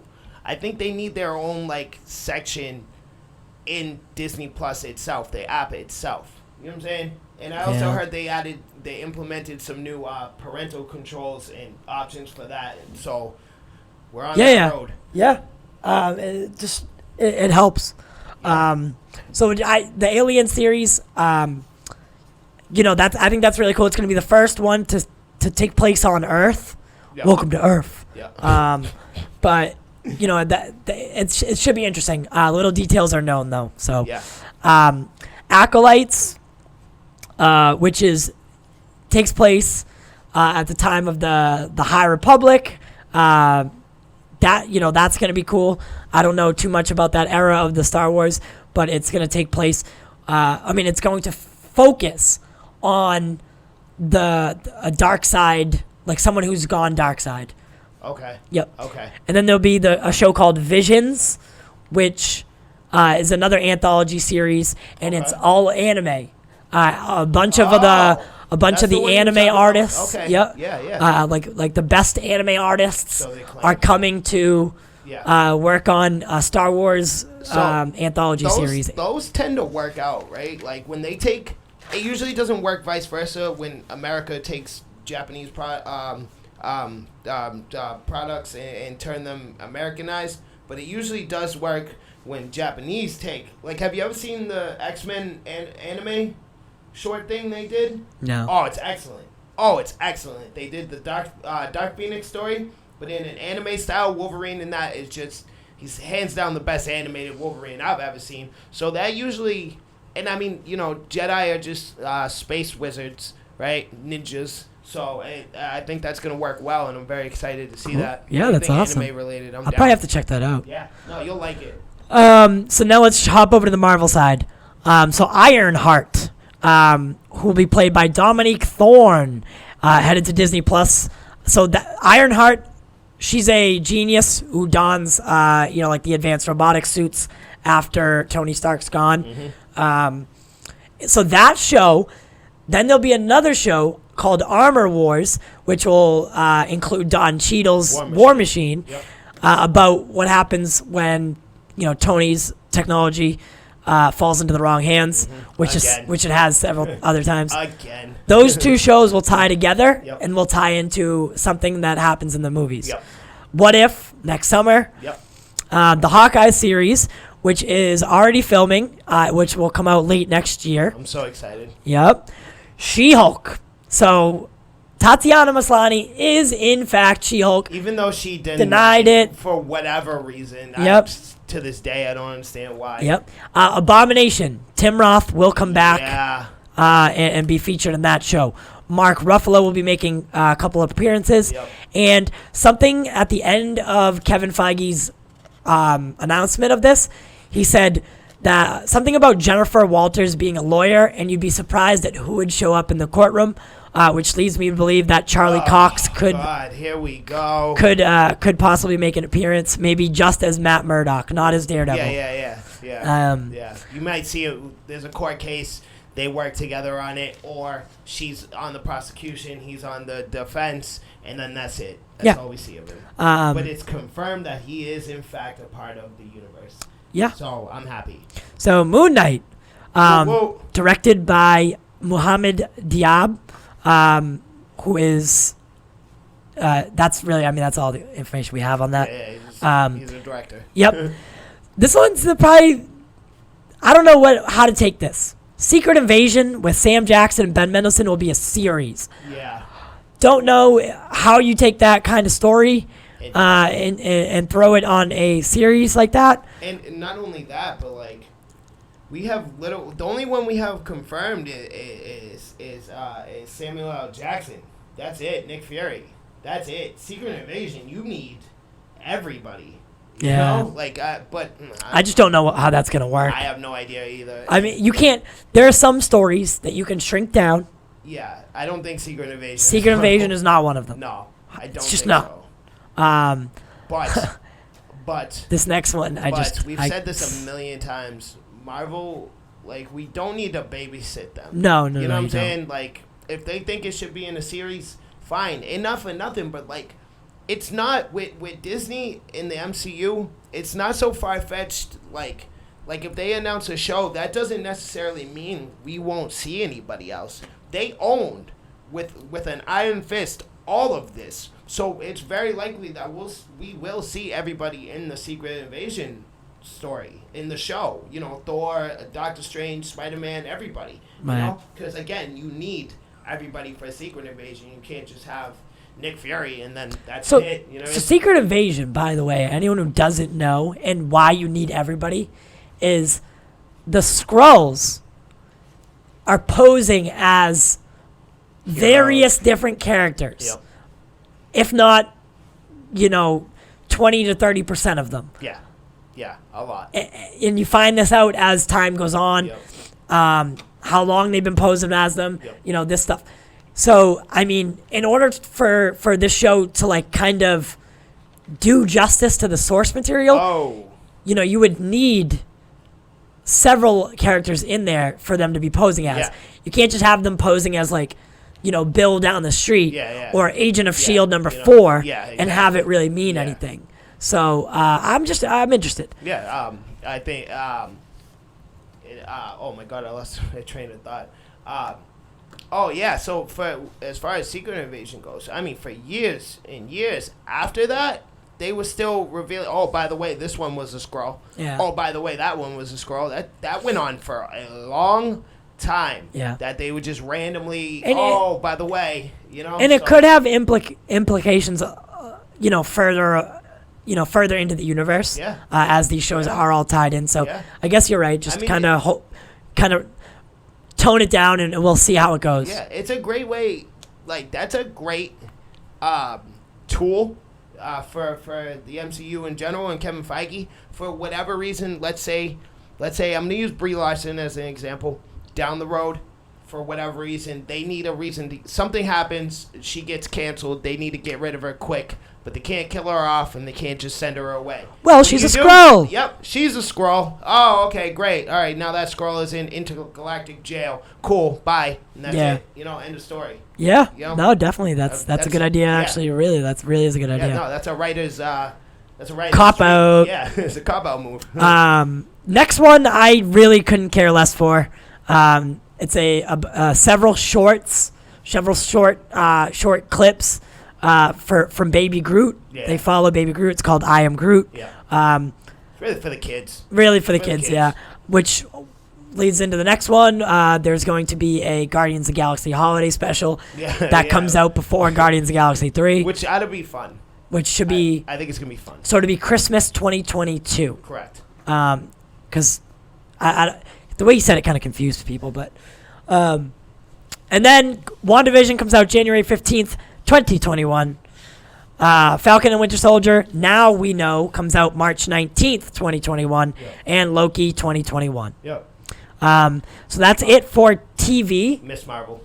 I think they need their own like section in Disney Plus itself, the app itself. You know what I'm saying? And I also heard they implemented some new parental controls and options for that. And so we're on that road. Yeah. It helps. So the Alien series, I think that's really cool. It's going to be the first one to take place on Earth. Yep. Welcome to Earth. Yeah. But it should be interesting. Little details are known though. So, Acolytes, which takes place at the time of the High Republic. That's going to be cool. I don't know too much about that era of the Star Wars, but it's going to take place. It's going to focus on a dark side, like someone who's gone dark side. Okay. Yep. Okay. And then there'll be a show called Visions, which is another anthology series, and it's all anime. A bunch of the anime artists. Okay. Yep. Yeah. Like the best anime artists are coming to work on Star Wars anthology series. Those tend to work out, right? Like when they take, it usually doesn't work vice versa when America takes Japanese products and turn them Americanized, but it usually does work when Japanese take. Like, have you ever seen the X-Men anime short thing they did? No. Oh, it's excellent. They did the Dark Phoenix story, but in an anime style. Wolverine in that is just, he's hands down the best animated Wolverine I've ever seen. So that usually, and I mean, Jedi are just space wizards, right? Ninjas. So I think that's going to work well, and I'm very excited to see that. Yeah, that's awesome. Anime related, I'll probably have to check that out. Yeah, no, you'll like it. So now let's hop over to the Marvel side. So Ironheart, who will be played by Dominique Thorne, headed to Disney Plus. So Ironheart, she's a genius who dons, like the advanced robotic suits after Tony Stark's gone. Mm-hmm. So that show, then there'll be another show called Armor Wars, which will include Don Cheadle's War Machine, about what happens when Tony's technology falls into the wrong hands, which it has several other times. Again, those two shows will tie together and will tie into something that happens in the movies. What If next summer? The Hawkeye series, which is already filming, which will come out late next year. I'm so excited. She-Hulk. So Tatiana Maslany is in fact She-Hulk. Even though she denied it for whatever reason. To this day, I don't understand why. Abomination. Tim Roth will come back and be featured in that show. Mark Ruffalo will be making a couple of appearances. And something at the end of Kevin Feige's announcement of this, he said that something about Jennifer Walters being a lawyer, and you'd be surprised at who would show up in the courtroom, which leads me to believe that Charlie Cox could. God, here we go. Could possibly make an appearance, maybe just as Matt Murdock, not as Daredevil. Yeah. You might see there's a court case. They work together on it, or she's on the prosecution, he's on the defense, and then that's it. That's all we see of him. But it's confirmed that he is in fact a part of the universe. So I'm happy. So Moon Knight, directed by Mohamed Diab, who is that's all the information we have on that. He's a director. This one's probably I don't know how to take this. Secret Invasion with Sam Jackson and Ben Mendelsohn will be a series. Yeah. Don't know how you take that kind of story and throw it on a series like that. And not only that, but like we have the only one we have confirmed is Samuel L. Jackson. That's it. Nick Fury. That's it. Secret Invasion. You need everybody. You know? Like, I just don't know how that's gonna work. I have no idea either. I mean, you can't. There are some stories that you can shrink down. Yeah, I don't think Secret Invasion. Secret Invasion is not one of them. No, I don't. It's just think no. So. But this next one, we've said this a million times. Marvel, like, we don't need to babysit them. No, you know what I'm saying? Don't. Like, if they think it should be in a series, fine. Enough and nothing. But like, it's not with Disney in the MCU. It's not so far fetched. Like if they announce a show, that doesn't necessarily mean we won't see anybody else. They owned with an iron fist all of this, so it's very likely that we will see everybody in the Secret Invasion story in the show. You know, Thor, Doctor Strange, Spider-Man, everybody. You know, because again, you need everybody for a Secret Invasion. You can't just have Nick Fury and then that's it. You know. So Secret Invasion, by the way, anyone who doesn't know and why you need everybody, is the Skrulls are posing as various different characters. Yep. If not, 20 to 30% of them. Yeah. Yeah, a lot. And you find this out as time goes on. Yep. How long they've been posing as them. Yep. This stuff. So, I mean, in order for this show to, like, kind of do justice to the source material, you would need several characters in there for them to be posing as. Yeah. You can't just have them posing as, like, Bill down the street or Agent of S.H.I.E.L.D. number 4 and have it really mean anything. So, I'm interested. Yeah, I think, oh my God, I lost my train of thought. So as far as Secret Invasion goes, I mean, for years and years after that, they were still revealing, oh, by the way, this one was a Skrull. Yeah. Oh, by the way, that one was a Skrull. That went on for a long time. Yeah. That they would just randomly, by the way, And it could have implications, further into the universe. Yeah. As these shows are all tied in. So I guess you're right. Just kind of tone it down, and we'll see how it goes. Yeah, it's a great way. Like, that's a great tool for the MCU in general and Kevin Feige. For whatever reason, let's say I'm going to use Brie Larson as an example. Down the road, for whatever reason, they need a reason. Something happens, she gets canceled. They need to get rid of her quick, but they can't kill her off, and they can't just send her away. Well, she's a Skrull. Yep, she's a Skrull. Oh, okay, great. All right, now that Skrull is in intergalactic jail. Cool, bye. And that's it. End of story. Yeah. No, definitely. That's a good idea. Actually, really, that really is a good idea. No, that's a writer's. Cop out. Yeah, it's a cop out move. Next one, I really couldn't care less for. It's several short clips from Baby Groot. Yeah. They follow Baby Groot. It's called I Am Groot. Yeah. It's really for the kids. Really for the kids, yeah. Which leads into the next one. There's going to be a Guardians of the Galaxy holiday special that comes out before Guardians of the Galaxy 3. Which ought to be fun. Which should be... I think it's going to be fun. So to be Christmas 2022. Correct. Because the way you said it kind of confused people, but... and then WandaVision comes out January 15th, 2021. Falcon and Winter Soldier, now we know, comes out March 19th, 2021. Yep. And Loki 2021. Yep. So that's it for TV. Miss Marvel.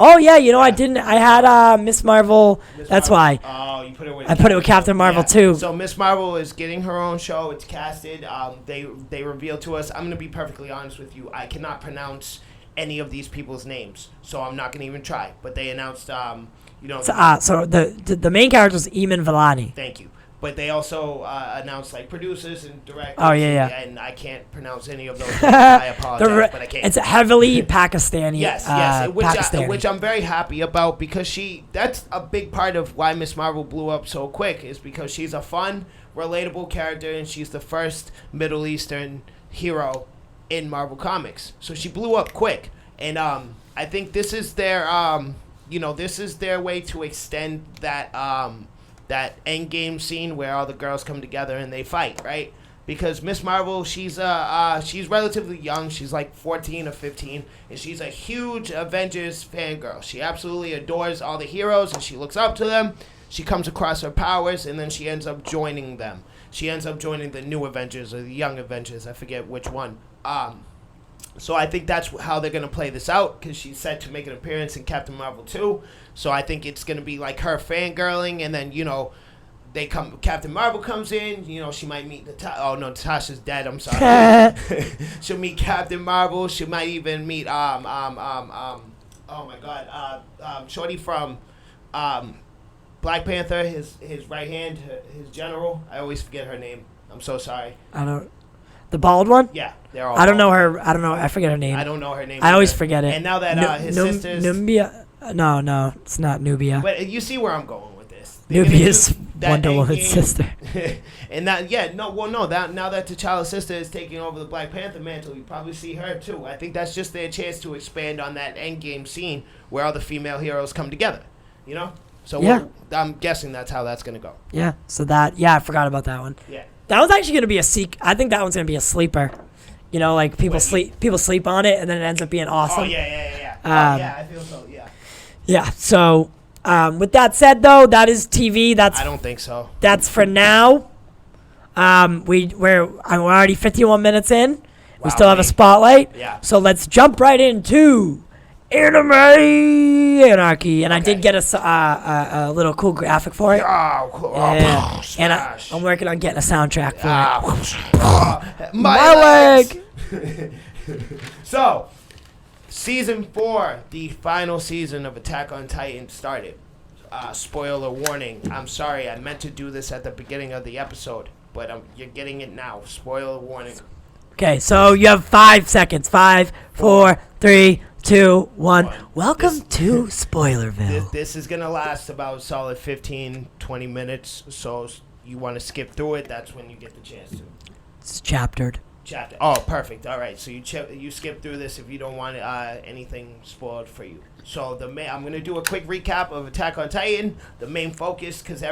Oh, yeah, I had Miss Marvel. That's why. Oh, you put it with... I put it with Captain Marvel, too. So Miss Marvel is getting her own show. It's casted. They revealed to us. I'm going to be perfectly honest with you. I cannot pronounce any of these people's names, so I'm not going to even try. But they announced, So the main character is Eamon Vellani. Thank you. But they also announced, like, producers and directors. Oh, yeah. And I can't pronounce any of those. I apologize, but I can't. It's heavily Pakistani. Yes. Which I'm very happy about, because that's a big part of why Miss Marvel blew up so quick, is because she's a fun, relatable character, and she's the first Middle Eastern hero in Marvel Comics. So she blew up quick. And I think this is their this is their way to extend that that end game scene where all the girls come together and they fight, right? Because Miss Marvel, she's relatively young. She's like 14 or 15, and she's a huge Avengers fangirl. She absolutely adores all the heroes, and she looks up to them. She comes across her powers, and then she ends up joining them. She ends up joining the new Avengers or the young Avengers. I forget which one. So I think that's how they're going to play this out, because she's set to make an appearance in Captain Marvel 2. So I think it's going to be like her fangirling, and then, Captain Marvel comes in, she might meet Natasha's dead, I'm sorry. She'll meet Captain Marvel. She might even meet, Shorty from Black Panther, his right hand, his general. I always forget her name. I'm so sorry. The bald one? Yeah, they're all. I don't know her. I forget her name. I don't know her name. I always forget it. And now that his sisters. Nubia. No, it's not Nubia. But you see where I'm going with this. Nubia's Wonder Woman's sister. And now that T'Challa's sister is taking over the Black Panther mantle, you probably see her too. I think that's just their chance to expand on that endgame scene where all the female heroes come together. So yeah. I'm guessing that's how that's gonna go. Yeah. So I forgot about that one. Yeah. That one's actually gonna be I think that one's gonna be a sleeper. Like people sleep on it, and then it ends up being awesome. Oh yeah. I feel so. Yeah. Yeah. So, with that said, though, that is TV. I don't think so. That's for now. We're already 51 minutes in. Wow, we still have a spotlight. Yeah. So let's jump right into Anime Anarchy, and I did get a little cool graphic for it. Oh, cool. Yeah. And I'm working on getting a soundtrack for it. My leg. So, season 4, the final season of Attack on Titan started. Spoiler warning. I'm sorry, I meant to do this at the beginning of the episode, but you're getting it now. Spoiler warning. Okay, so you have 5 seconds. 5, 4, 3, 2, 1. Welcome to Spoilerville. This is going to last about a solid 15, 20 minutes, so you want to skip through it, that's when you get the chance to. It's chaptered. Oh, perfect. All right, so you skip through this if you don't want anything spoiled for you. So I'm going to do a quick recap of Attack on Titan, the main focus, because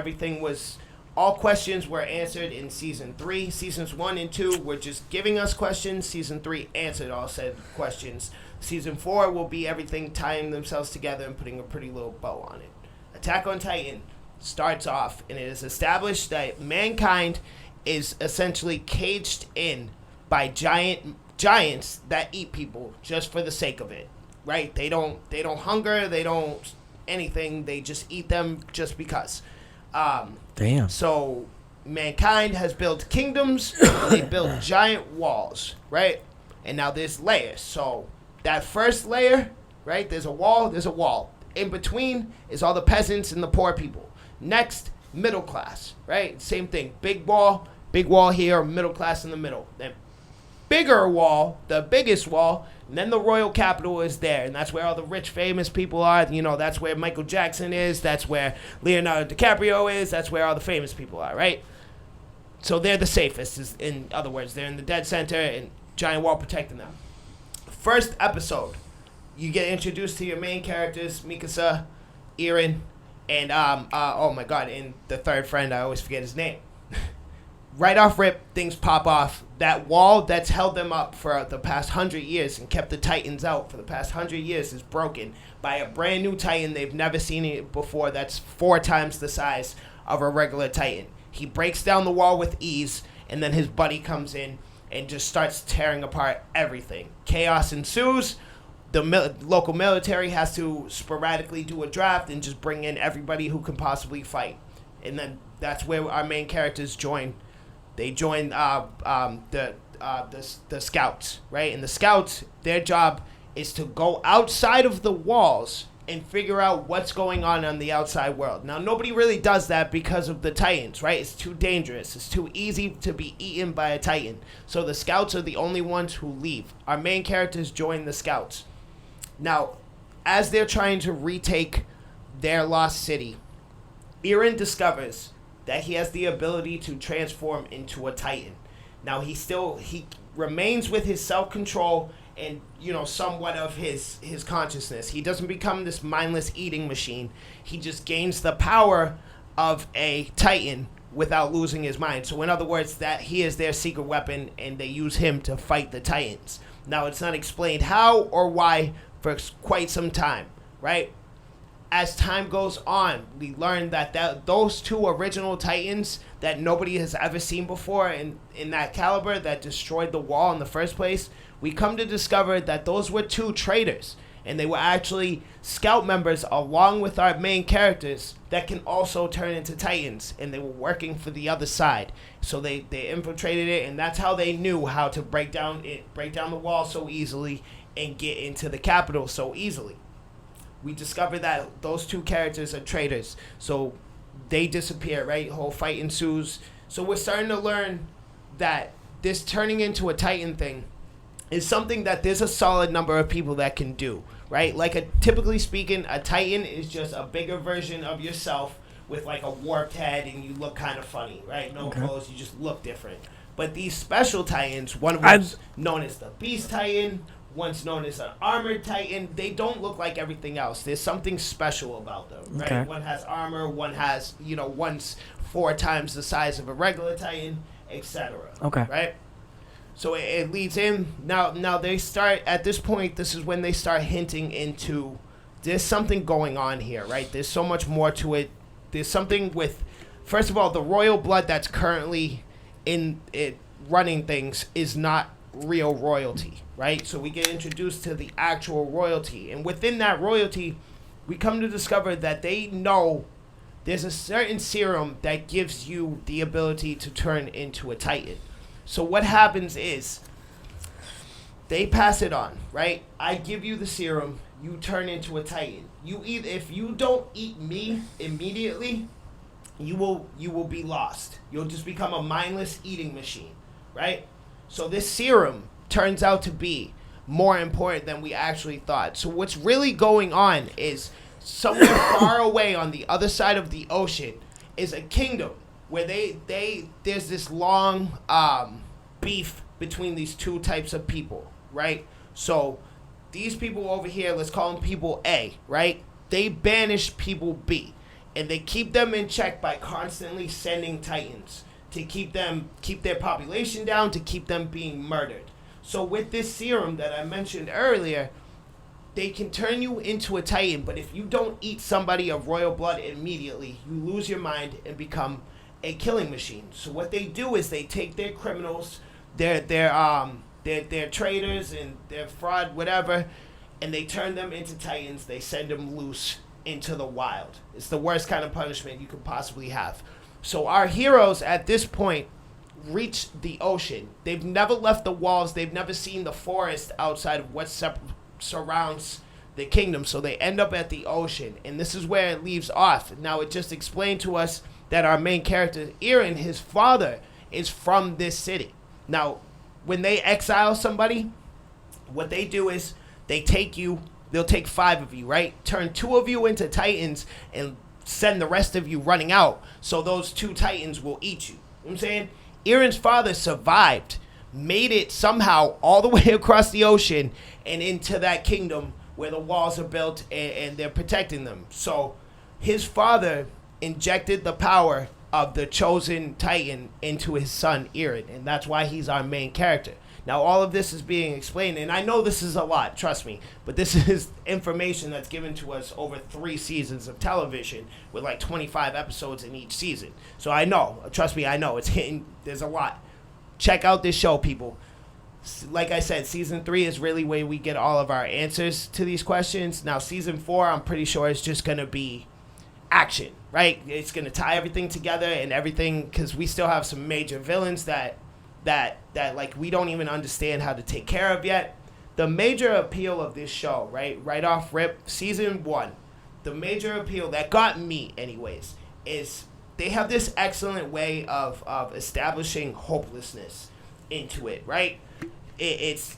all questions were answered in Season 3. Seasons 1 and 2 were just giving us questions. Season 3 answered all said questions. Season 4 will be everything tying themselves together and putting a pretty little bow on it. Attack on Titan starts off, and it is established that mankind is essentially caged in by giants that eat people just for the sake of it, right? They don't hunger, they don't anything, they just eat them just because. Damn. So mankind has built kingdoms, they built giant walls, right? And now there's layers. So that first layer, right? There's a wall. In between is all the peasants and the poor people. Next, middle class, right? Same thing. Big wall here, middle class in the middle. Then bigger wall, the biggest wall, and then the royal capital is there, and that's where all the rich, famous people are. That's where Michael Jackson is. That's where Leonardo DiCaprio is. That's where all the famous people are, right? So they're the safest. In other words, they're in the dead center, and giant wall protecting them. First episode, you get introduced to your main characters, Mikasa, Eren, and and the third friend, I always forget his name. Right off rip, things pop off. That wall that's held them up for the past 100 years and kept the Titans out for the past 100 years is broken by a brand new Titan. They've never seen it before. That's 4 times the size of a regular Titan. He breaks down the wall with ease, and then his buddy comes in and just starts tearing apart everything. Chaos ensues. The local military has to sporadically do a draft and just bring in everybody who can possibly fight. And then that's where our main characters join. They join the scouts, right? And the scouts, their job is to go outside of the walls and figure out what's going on the outside world. Now, nobody really does that because of the Titans, right? It's too dangerous. It's too easy to be eaten by a Titan. So the scouts are the only ones who leave. Our main characters join the scouts. Now, as they're trying to retake their lost city, Eren discovers that he has the ability to transform into a Titan. Now, remains with his self-control and, you know, somewhat of his consciousness. He doesn't become this mindless eating machine. He just gains the power of a Titan without losing his mind. So in other words, that he is their secret weapon and they use him to fight the Titans. Now, it's not explained how or why for quite some time, right? As time goes on, we learn that those two original Titans that nobody has ever seen before in that caliber that destroyed the wall in the first place, we come to discover that those were two traitors. And they were actually scout members along with our main characters that can also turn into Titans. And they were working for the other side. So they infiltrated it, and that's how they knew how to break down the wall so easily and get into the capital so easily. We discover that those two characters are traitors. So they disappear, right? Whole fight ensues. So we're starting to learn that this turning into a Titan thing is something that there's a solid number of people that can do, right? Like, typically speaking, a Titan is just a bigger version of yourself with like a warped head and you look kind of funny, right? No clothes, you just look different. But these special Titans, one of them's known as the Beast Titan, one's known as an Armored Titan. They don't look like everything else. There's something special about them, right? Okay. One has armor, one has, you know, one's 4 times the size of a regular Titan, etc. Okay. Right? So it leads in. Now they start, at this point, this is when they start hinting into, there's something going on here, right? There's so much more to it. There's something with, first of all, the royal blood that's currently in it running things is not real royalty, right? So we get introduced to the actual royalty. And within that royalty, we come to discover that they know there's a certain serum that gives you the ability to turn into a Titan. So what happens is they pass it on, right? I give you the serum, you turn into a Titan. If you don't eat me immediately, you will be lost. You'll just become a mindless eating machine, right? So this serum turns out to be more important than we actually thought. So what's really going on is somewhere far away on the other side of the ocean is a kingdom where there's this long beef between these two types of people, right? So these people over here, let's call them people A, right? They banish people B, and they keep them in check by constantly sending Titans to keep their population down, to keep them being murdered. So with this serum that I mentioned earlier, they can turn you into a Titan, but if you don't eat somebody of royal blood immediately, you lose your mind and become a killing machine. So what they do is they take their criminals, their traitors and their fraud, whatever, and they turn them into Titans. They send them loose into the wild. It's the worst kind of punishment you could possibly have. So our heroes at this point reach the ocean. They've never left the walls. They've never seen the forest outside of what surrounds the kingdom. So they end up at the ocean, and this is where it leaves off. Now, it just explained to us that our main character, Eren, his father, is from this city. Now, when they exile somebody, what they do is they'll take 5 of you, right? Turn 2 of you into Titans and send the rest of you running out. So those 2 Titans will eat you. You know what I'm saying? Eren's father survived, made it somehow all the way across the ocean and into that kingdom where the walls are built and they're protecting them. So his father injected the power of the chosen Titan into his son Eren, and that's why he's our main character. Now, all of this is being explained, and I know this is a lot, trust me, but this is information that's given to us over 3 seasons of television with like 25 episodes in each season. So I know, trust me, I know, it's hitting, there's a lot. Check out this show, people. Like I said, season 3 is really where we get all of our answers to these questions. Now, season 4, I'm pretty sure it's just going to be action, right? It's going to tie everything together and everything, because we still have some major villains that like we don't even understand how to take care of yet. The major appeal of this show, right off rip, season 1, the major appeal that got me anyways, is they have this excellent way of establishing hopelessness into it, right? It's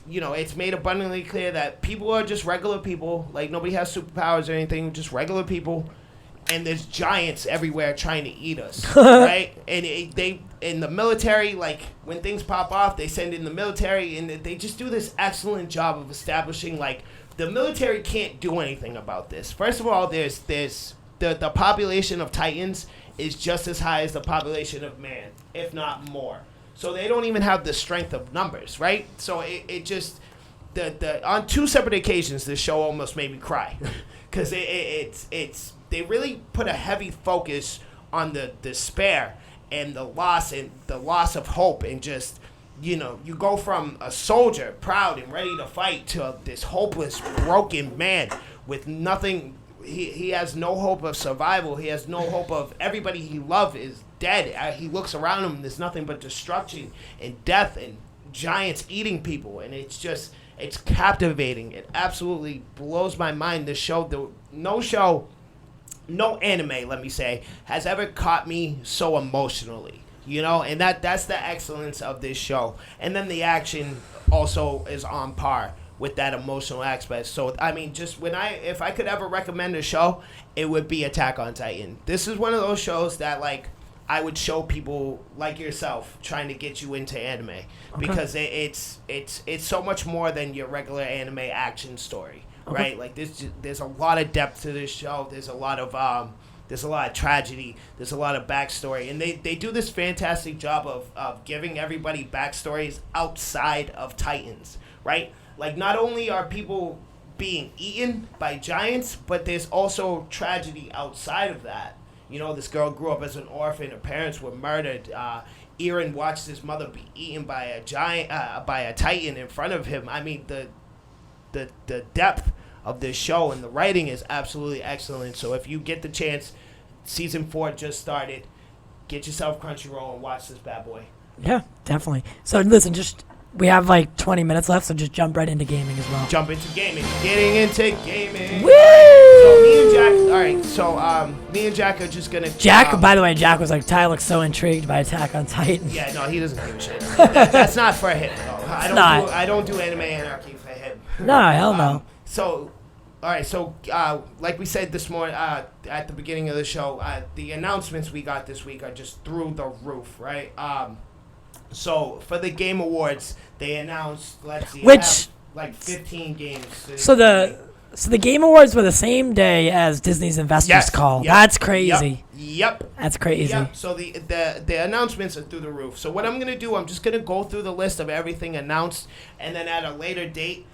made abundantly clear that people are just regular people, like nobody has superpowers or anything, just regular people. and there's giants everywhere trying to eat us, right? And they in the military, like when things pop off, they send in the military, and they just do this excellent job of establishing like the military can't do anything about this. First of all, there's the population of Titans is just as high as the population of man, if not more. So they don't even have the strength of numbers, right? So it just on two separate occasions, this show almost made me cry because they really put a heavy focus on the despair and the loss of hope, and just, you know, you go from a soldier proud and ready to fight to this hopeless broken man with nothing. He has no hope of survival. He has no hope of everybody he loved is dead. He looks around him, there's nothing but destruction and death and giants eating people, and it's captivating. It absolutely blows my mind. This show, no anime, let me say, has ever caught me so emotionally, you know, and that's the excellence of this show. And then the action also is on par with that emotional aspect. So I mean, just if I could ever recommend a show, it would be Attack on Titan. This is one of those shows that like I would show people like yourself trying to get you into anime, because it's so much more than your regular anime action story, right? Like there's a lot of depth to this show. There's a lot of tragedy. There's a lot of backstory, and they do this fantastic job of giving everybody backstories outside of Titans, right? Like not only are people being eaten by giants, but there's also tragedy outside of that. You know, this girl grew up as an orphan. Her parents were murdered. Eren watched his mother be eaten by a giant, by a Titan in front of him. I mean, the depth of this show and the writing is absolutely excellent. So if you get the chance, season 4 just started. Get yourself Crunchyroll and watch this bad boy. Yeah, definitely. So listen, we have like 20 minutes left, so just jump right into gaming as well. Jump into gaming. Getting into gaming. Woo! So me and Jack, all right, so me and Jack are just going to... Jack, by the way, Jack was like, Ty looks so intrigued by Attack on Titan. Yeah, no, he doesn't give a shit. That's not for him. No. I don't do anime anarchy for him. No, hell no. So, all right, so like we said this morning at the beginning of the show, the announcements we got this week are just through the roof, right? So for the Game Awards, they announced, let's see, like 15 games. So the Game Awards were the same day as Disney's Investors Call. Yep, That's crazy. Yep. That's crazy. Yep. So the announcements are through the roof. So what I'm gonna do, I'm just gonna go through the list of everything announced, and then at a later date,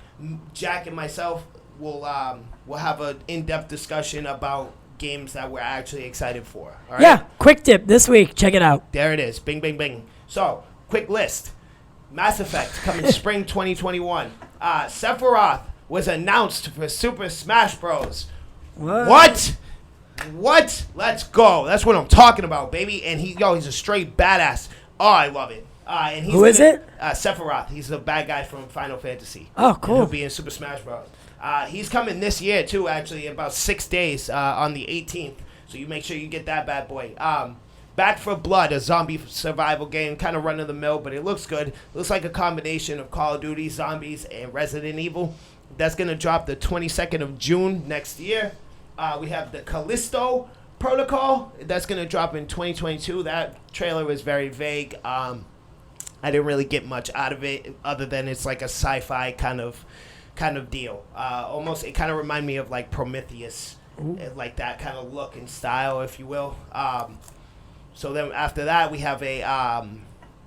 Jack and myself will have an in-depth discussion about games that we're actually excited for. All right? Yeah. Quick tip this week. Check it out. There it is. Bing, bing, bing. So. Quick list. Mass Effect coming spring 2021. Sephiroth was announced for Super Smash Bros. What? Let's go. That's what I'm talking about, baby. And he's a straight badass. Oh, I love it. And Who is it? Sephiroth. He's the bad guy from Final Fantasy. Oh, cool. And he'll be in Super Smash Bros. He's coming this year, too, actually, in about 6 days on the 18th. So you make sure you get that bad boy. Back 4 Blood, a zombie survival game, kind of run-of-the-mill, but it looks good. Looks like a combination of Call of Duty, zombies, and Resident Evil. That's going to drop the 22nd of June next year. We have the Callisto Protocol. That's going to drop in 2022. That trailer was very vague. I didn't really get much out of it other than it's like a sci-fi kind of deal. Almost, it kind of reminded me of like Prometheus, like that kind of look and style, if you will. So then after that, we have a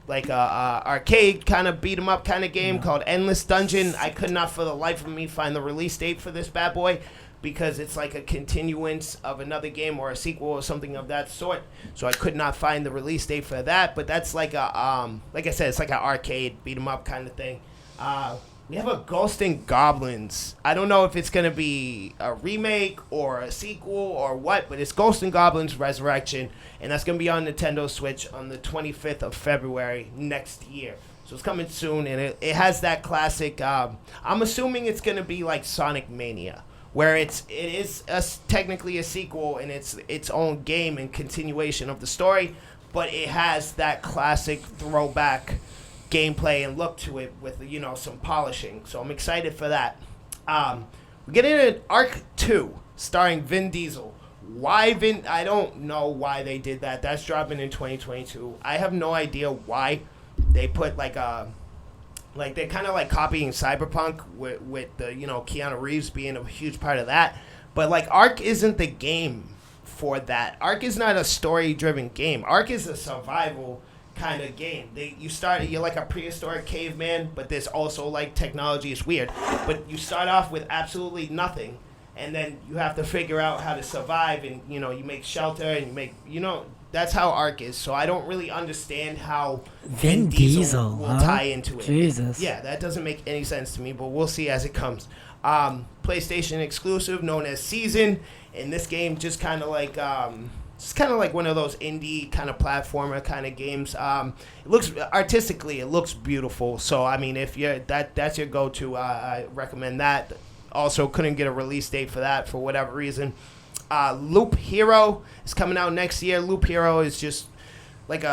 arcade kind of beat 'em up kind of game called Endless Dungeon. I could not for the life of me find the release date for this bad boy because it's like a continuance of another game or a sequel or something of that sort. So I could not find the release date for that. But that's like like I said, it's like an arcade beat 'em up kind of thing. We have a Ghost and Goblins. I don't know if it's going to be a remake or a sequel or what, but it's Ghost and Goblins Resurrection, and that's going to be on Nintendo Switch on the 25th of February next year. So it's coming soon, and it has that classic, I'm assuming it's going to be like Sonic Mania, where it is technically a sequel, and it's its own game and continuation of the story, but it has that classic throwback gameplay and look to it with, you know, some polishing. So I'm excited for that. We're getting an Arc 2 starring Vin Diesel. I don't know why they did that. That's dropping in 2022. I have no idea why they put like they're kind of like copying Cyberpunk with the Keanu Reeves being a huge part of that. But like Ark isn't the game for that. Ark is not a story-driven game. Ark is a survival kind of game. You're like a prehistoric caveman, but there's also like technology is weird. But you start off with absolutely nothing, and then you have to figure out how to survive, and you make shelter, and you make that's how Ark is. So I don't really understand how Vin Diesel will tie into it. Jesus. Yeah, that doesn't make any sense to me, but we'll see as it comes. PlayStation exclusive known as Season, and this game just kind of like one of those indie kind of platformer kind of games. It looks artistically, it looks beautiful. So I mean, if you're that's your go-to, I recommend that. Also, couldn't get a release date for that for whatever reason. Loop Hero is coming out next year. Loop Hero is just like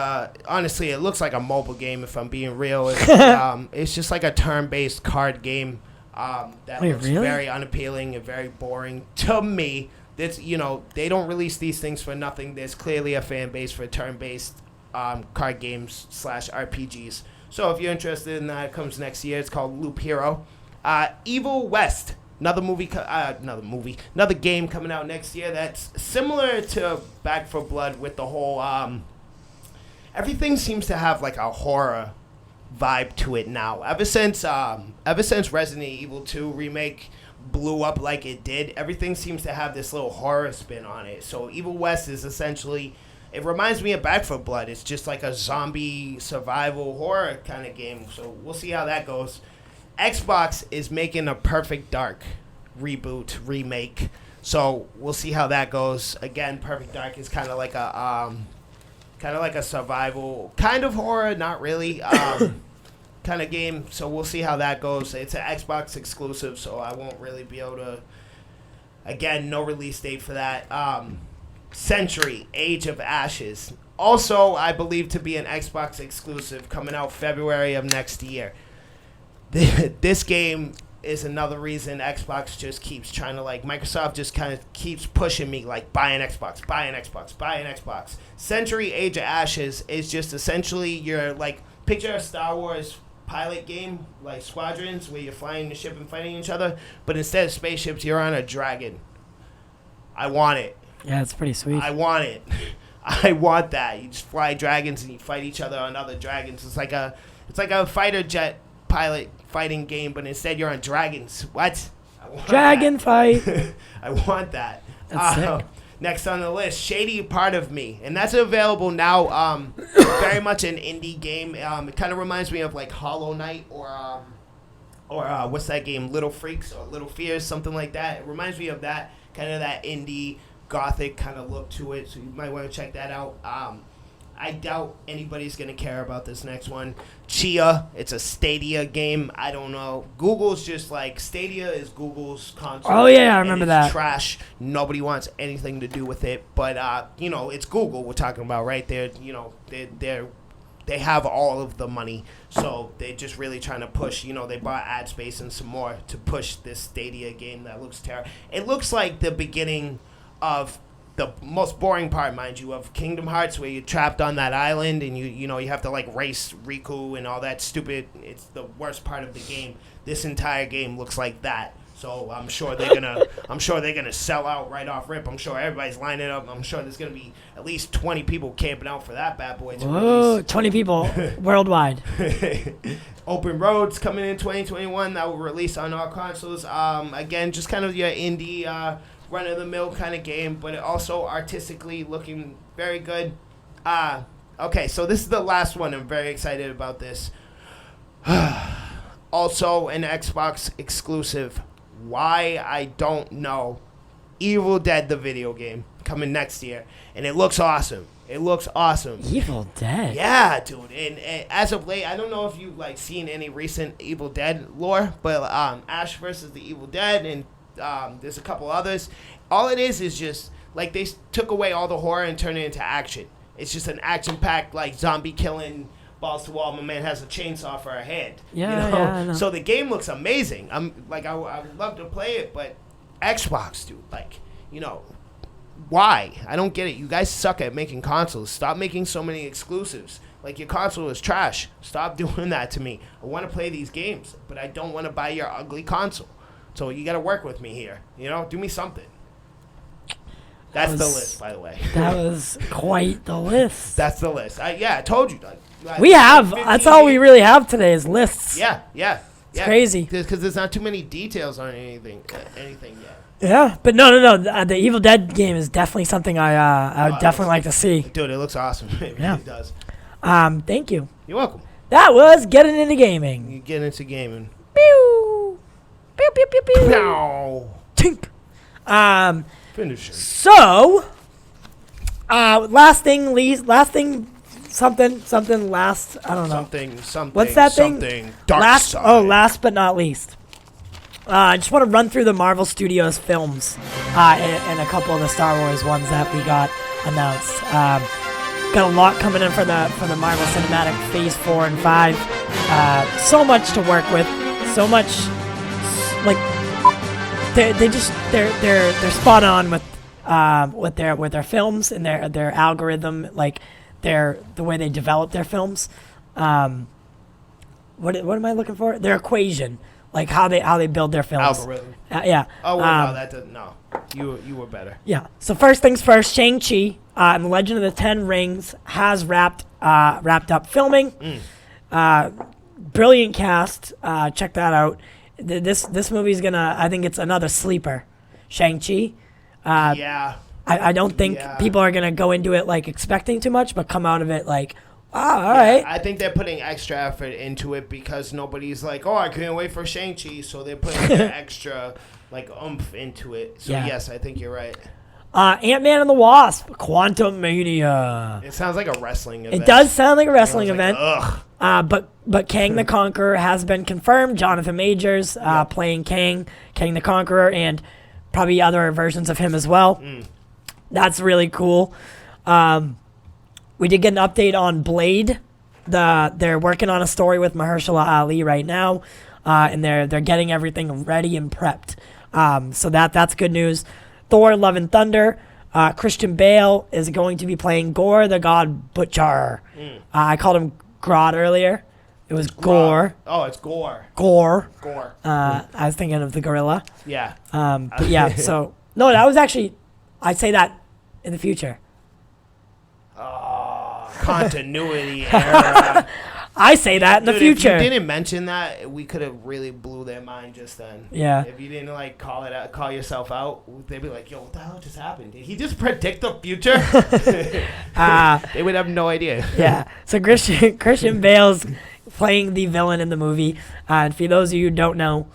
honestly, it looks like a mobile game if I'm being real. It's just like a turn-based card game that looks very unappealing and very boring to me. That's they don't release these things for nothing. There's clearly a fan base for turn-based card games / RPGs. So if you're interested in that, it comes next year. It's called Loop Hero. Evil West. Another game coming out next year that's similar to Back 4 Blood with the whole everything seems to have like a horror vibe to it now. Ever since Resident Evil 2 remake blew up like it did, everything seems to have this little horror spin on it. So Evil West is essentially, it reminds me of Back 4 Blood. It's just like a zombie survival horror kind of game. So we'll see how that goes. Xbox is making a Perfect Dark reboot, remake. So we'll see how that goes. Again, Perfect Dark is kind of like a survival, kind of horror, not really, kind of game. So we'll see how that goes. It's an Xbox exclusive, so I won't really be able to. Again, no release date for that. Century: Age of Ashes, also I believe to be an Xbox exclusive, coming out February of next year. This game is another reason Xbox just keeps trying to, like, Microsoft just kind of keeps pushing me, like, buy an Xbox. Century: Age of Ashes is just essentially your, like, picture a Star Wars pilot game, like Squadrons, where you're flying the ship and fighting each other, but instead of spaceships, you're on a dragon. I want it. Yeah, it's pretty sweet. I want it. I want that. You just fly dragons and you fight each other on other dragons. It's like a fighter jet pilot fighting game, but instead you're on dragons. What? Dragon fight. I want that. That's sick. Next on the list, Shady Part of Me, and that's available now. Very much an indie game. It kind of reminds me of like Hollow Knight or what's that game? Little Freaks or Little Fears, something like that. It reminds me of that kind of that indie gothic kind of look to it. So you might want to check that out. I doubt anybody's going to care about this next one. Chia, it's a Stadia game. I don't know. Google's just like, Stadia is Google's console. Oh, yeah, I remember that. Trash. Nobody wants anything to do with it. But, it's Google we're talking about, right? They have all of the money. So they're just really trying to push, they bought ad space and some more to push this Stadia game that looks terrible. It looks like the beginning of the most boring part, mind you, of Kingdom Hearts, where you're trapped on that island and you have to like race Riku and all that stupid. It's the worst part of the game. This entire game looks like that. So I'm sure they're gonna sell out right off rip. I'm sure everybody's lining up. I'm sure there's gonna be at least 20 people camping out for that bad boy. Whoa, 20 people worldwide. Open Roads coming in 2021. That will release on all consoles. Again, just kind of your indie. Run-of-the-mill kind of game, but it also artistically looking very good. Okay, so this is the last one. I'm very excited about this. Also an Xbox exclusive. Why, I don't know. Evil Dead, the video game, coming next year, and it looks awesome. Evil Dead? Yeah, dude. And as of late, I don't know if you've like seen any recent Evil Dead lore, but Ash versus the Evil Dead and there's a couple others. All it is just like they took away all the horror and turned it into action. It's just an action-packed like zombie killing, balls to wall. My man has a chainsaw for a hand. Yeah, I know. So the game looks amazing. I would love to play it, but Xbox, dude, like why? I don't get it. You guys suck at making consoles. Stop making so many exclusives. Like, your console is trash. Stop doing that to me. I want to play these games, but I don't want to buy your ugly console. So you got to work with me here. You know, do me something. That's the list, by the way. That was quite the list. That's the list. I told you. We have. That's all we really have today is lists. Yeah. It's crazy. Because there's not too many details on anything yet. Yeah, but no. The Evil Dead game is definitely something I would definitely like to see. Dude, it looks awesome. It really does. Thank you. You're welcome. That was Getting Into Gaming. You get into gaming. Pew! Pew, pew, pew, pew. No. Tink. Finish it. So, last thing, something last, I don't know. Something. What's that thing? Something. Dark side. Last but not least. I just want to run through the Marvel Studios films and a couple of the Star Wars ones that we got announced. Got a lot coming in for the Marvel Cinematic Phase 4 and 5. So much to work with. So much, like, they're spot on with their films and their algorithm, like the way they develop their films. What am I looking for? Their equation, like how they build their films. Algorithm. Yeah. Oh well, no, that doesn't. No, you were better. Yeah. So first things first, Shang-Chi and the Legend of the Ten Rings has wrapped up filming. Brilliant cast. Check that out. This movie's gonna. I think it's another sleeper. Shang-Chi. Yeah. I don't think people are gonna go into it like expecting too much, but come out of it like, all right. I think they're putting extra effort into it because nobody's like, oh, I can't wait for Shang-Chi, so they're putting extra like oomph into it. So yes, I think you're right. Ant-Man and the Wasp, Quantum Mania. It sounds like a wrestling event. It does sound like a wrestling event. Ugh. But Kang the Conqueror has been confirmed. Jonathan Majors playing Kang the Conqueror, and probably other versions of him as well. That's really cool. We did get an update on Blade. They're working on a story with Mahershala Ali right now, and they're getting everything ready and prepped. So that's good news. Thor: Love and Thunder. Christian Bale is going to be playing Gore the God Butcher. I called him Grodd earlier. It was Gore. Oh, it's Gore. Gore. I was thinking of the gorilla. Yeah. But yeah, so no, that was actually, I'd say that in the future. Continuity error. I say that in the future. If you didn't mention that, we could have really blew their mind just then. Yeah. If you didn't like call yourself out, they'd be like, "Yo, what the hell just happened? Did he just predict the future?" They would have no idea. Yeah. So Christian Bale's playing the villain in the movie. And for those of you who don't know,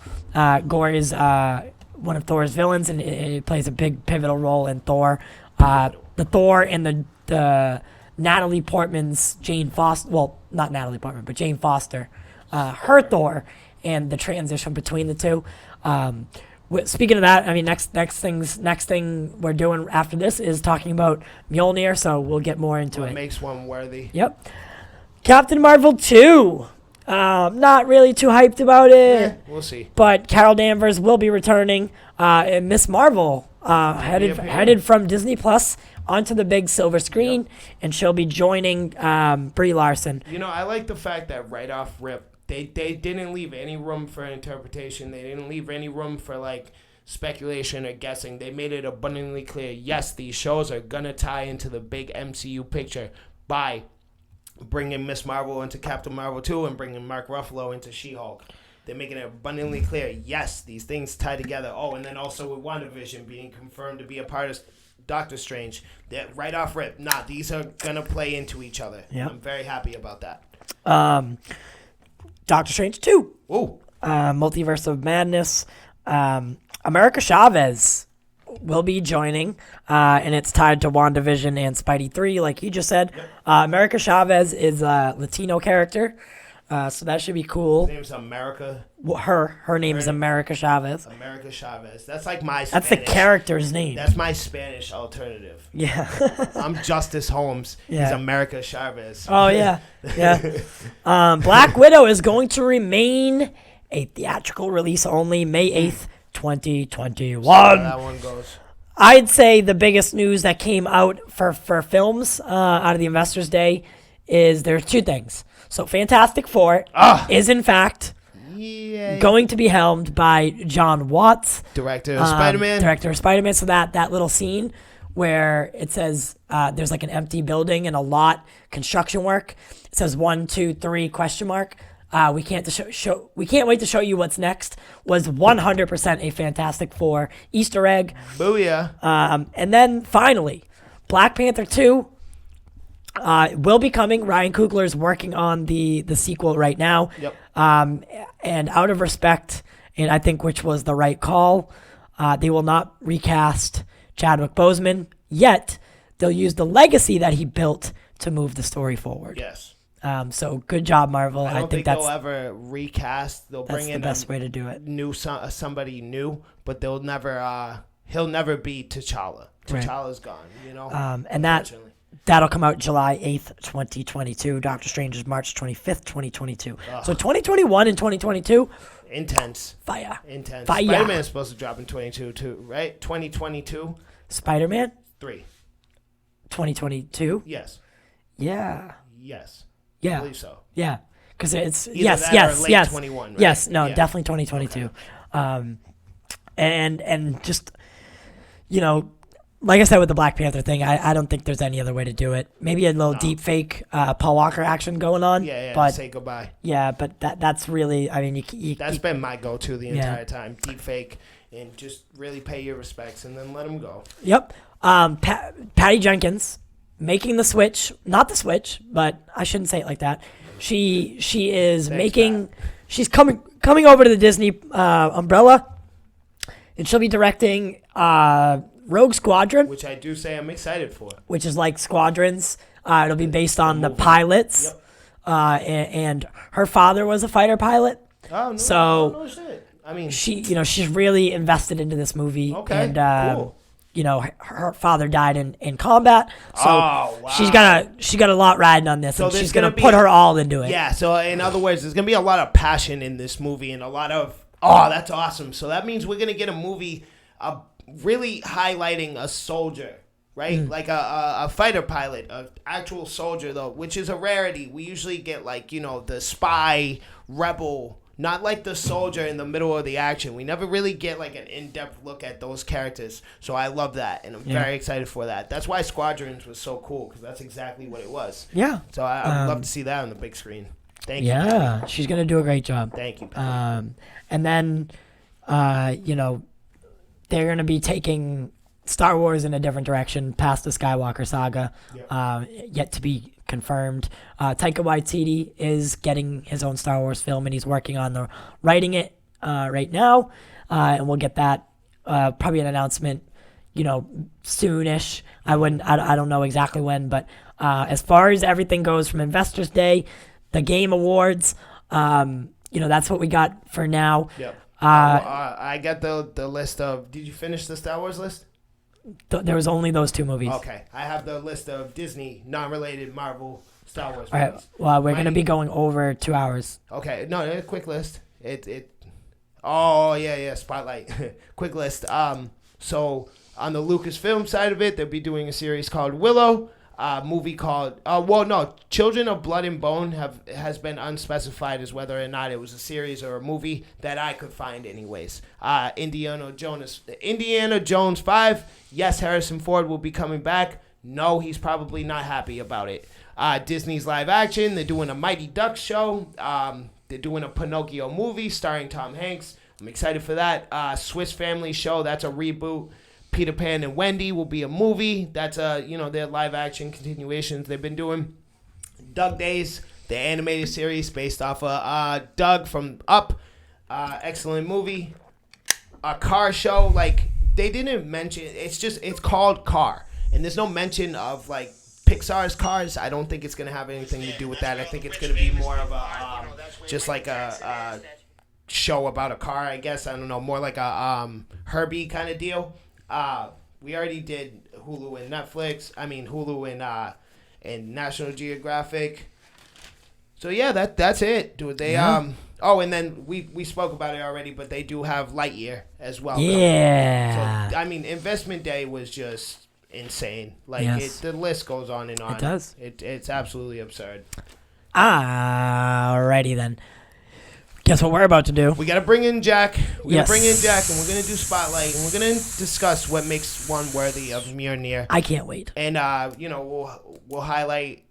Gore is one of Thor's villains, and it plays a big pivotal role in Thor. The Thor and the Natalie Portman's Jane Foster. Well, not Natalie Portman, but Jane Foster. Her Thor, and the transition between the two. Speaking of that, I mean, next thing we're doing after this is talking about Mjolnir, so we'll get more into it. What makes one worthy? Yep. Captain Marvel 2. Not really too hyped about it. We'll see. But Carol Danvers will be returning. And Miss Marvel headed from Disney Plus onto the big silver screen, and she'll be joining Brie Larson. You know, I like the fact that right off rip, they didn't leave any room for interpretation. They didn't leave any room for like speculation or guessing. They made it abundantly clear. Yes, these shows are gonna tie into the big MCU picture by bringing Miss Marvel into Captain Marvel 2 and bringing Mark Ruffalo into She-Hulk. They're making it abundantly clear. Yes, these things tie together. Oh, and then also with WandaVision being confirmed to be a part of Doctor Strange. That right off rip, these are gonna play into each other. Yep. I'm very happy about that. Doctor Strange 2. Ooh. Multiverse of Madness. America Chavez will be joining, and it's tied to WandaVision and Spidey 3, like you just said. Yep. America Chavez is a Latino character, so that should be cool. His name's America. Well, her name is America Chavez. America Chavez. That's like my Spanish. That's the character's name. That's my Spanish alternative. Yeah. I'm Justice Holmes. Yeah. He's America Chavez. Oh, yeah. Yeah. Black Widow is going to remain a theatrical release only May 8th. 2021. So that one goes. I'd say the biggest news that came out for films out of the Investors Day is there's two things. So Fantastic Four is in fact going to be helmed by John Watts, director of Spider-Man. Director of Spider-Man. So that little scene where it says there's like an empty building and a lot construction work. It says 1, 2, 3 ? We can't wait to show you what's next. Was 100% a Fantastic Four Easter egg. Booyah! And then finally, Black Panther 2 will be coming. Ryan Coogler's working on the sequel right now. Yep. And out of respect, and I think which was the right call, they will not recast Chadwick Boseman, yet they'll use the legacy that he built to move the story forward. Yes. So good job, Marvel. I don't think that's they'll ever recast. They'll bring in the best way to do it. Somebody new, but they'll never. He'll never be T'Challa. T'Challa's gone. You know. And that'll come out July 8th, 2022. Doctor Strange is March 25th, 2022. So 2021 and 2022. Intense. Fire. Intense. Fire. Spider-Man is supposed to drop in 22 too, right? 2022. Spider-Man. 3. 2022. Yes. Yeah. Yes. Yeah. I believe so. Yeah. Because it's Either that or late 21, right? Yes. No. Yeah. Definitely 2022. Okay. And just like I said with the Black Panther thing, I don't think there's any other way to do it. Maybe a little deep fake Paul Walker action going on. Yeah. But say goodbye. Yeah, but that's really. I mean, that's been my go-to the entire time. Deep fake and just really pay your respects and then let them go. Yep. Patty Jenkins making the switch, not the switch, but I shouldn't say it like that. She is making. Pat. She's coming over to the Disney umbrella, and she'll be directing Rogue Squadron, which I do say I'm excited for. Which is like Squadrons. It'll be based on the pilots. Yep. And her father was a fighter pilot. Oh no! So no shit. I mean, she's really invested into this movie. Okay. And cool. Her father died in combat, so wow. she got a lot riding on this, so and she's gonna put her all into it. Yeah. So in other words, there's gonna be a lot of passion in this movie, and a lot of that's awesome. So that means we're gonna get a movie, really highlighting a soldier, right? Like a fighter pilot, an actual soldier though, which is a rarity. We usually get like the spy rebel. Not like the soldier in the middle of the action. We never really get like an in-depth look at those characters. So I love that, and I'm very excited for that. That's why Squadrons was so cool, because that's exactly what it was. Yeah. So I'd love to see that on the big screen. Thank you. Yeah, she's going to do a great job. Thank you, and then, they're going to be taking Star Wars in a different direction past the Skywalker saga, yet to be confirmed. Taika Waititi is getting his own Star Wars film, and he's working on writing it right now, and we'll get that probably an announcement, soonish. I don't know exactly when, but as far as everything goes from Investors Day, the Game Awards, that's what we got for now. Yep. I got the list of. Did you finish the Star Wars list? There was only those two movies. Okay. I have the list of Disney, non-related Marvel, Star Wars movies. All right. Well, we're going to be going over 2 hours. Okay. No, a quick list. Oh, yeah, Spotlight. Quick list. So, on the Lucasfilm side of it, they'll be doing a series called Willow. Movie called Children of Blood and Bone has been unspecified as whether or not it was a series or a movie that I could find anyways. Indiana Jones 5. Yes, Harrison Ford will be coming back. No, he's probably not happy about it. Disney's live action. They're doing a Mighty Ducks show. They're doing a Pinocchio movie starring Tom Hanks. I'm excited for that. Swiss Family Show. That's a reboot. Peter Pan and Wendy will be a movie. That's their live action continuations they've been doing. Doug Days, the animated series based off of Doug from Up. Excellent movie. A car show, like they didn't mention. It's called Car, and there's no mention of like Pixar's Cars. I don't think it's gonna have anything to do with that. I think it's gonna be more of a just like a show about a car. I guess I don't know, more like a Herbie kind of deal. We already did Hulu and Netflix. I mean Hulu and National Geographic. So yeah, that's it, dude. They Oh, and then we spoke about it already, but they do have Lightyear as well. Yeah. So I mean, Investment Day was just insane. Like the list goes on and on. It does. It's absolutely absurd. Alrighty then. Guess what we're about to do? We got to bring in Jack. We're going to bring in Jack, and we're going to do Spotlight, and we're going to discuss what makes one worthy of Mjolnir. I can't wait. And, we'll highlight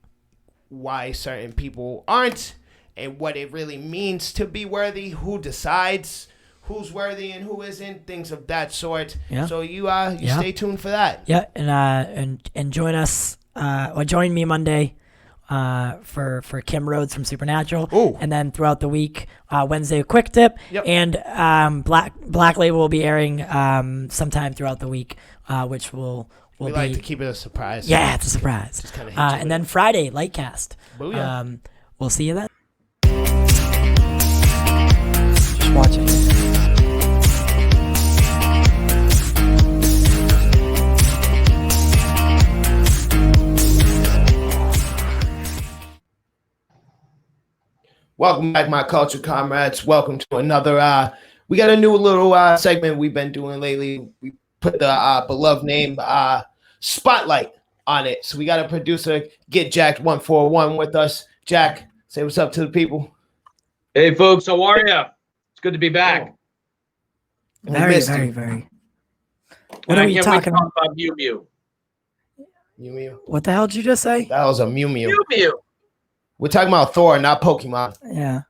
why certain people aren't and what it really means to be worthy, who decides who's worthy and who isn't, things of that sort. Yeah. So you stay tuned for that. Yeah, and join us, or join me Monday. For Kim Rhodes from Supernatural. Ooh. And then throughout the week, Wednesday a quick tip. Yep. And Black Label will be airing sometime throughout the week, which will we like to keep it a surprise. Yeah, it's a surprise. Just kind of and then Friday, Lightcast. Booyah. We'll see you then. Just watch it. Welcome back, my culture comrades. Welcome to another. We got a new little segment we've been doing lately. We put the beloved name Spotlight on it. So we got a producer, Get Jacked 141 with us. Jack, say what's up to the people. Hey, folks, how are you? It's good to be back. Very. What are you talking about? Mew Mew. Mew Mew. What the hell did you just say? That was a Mew Mew. Mew Mew. We're talking about Thor, not Pokemon. Yeah.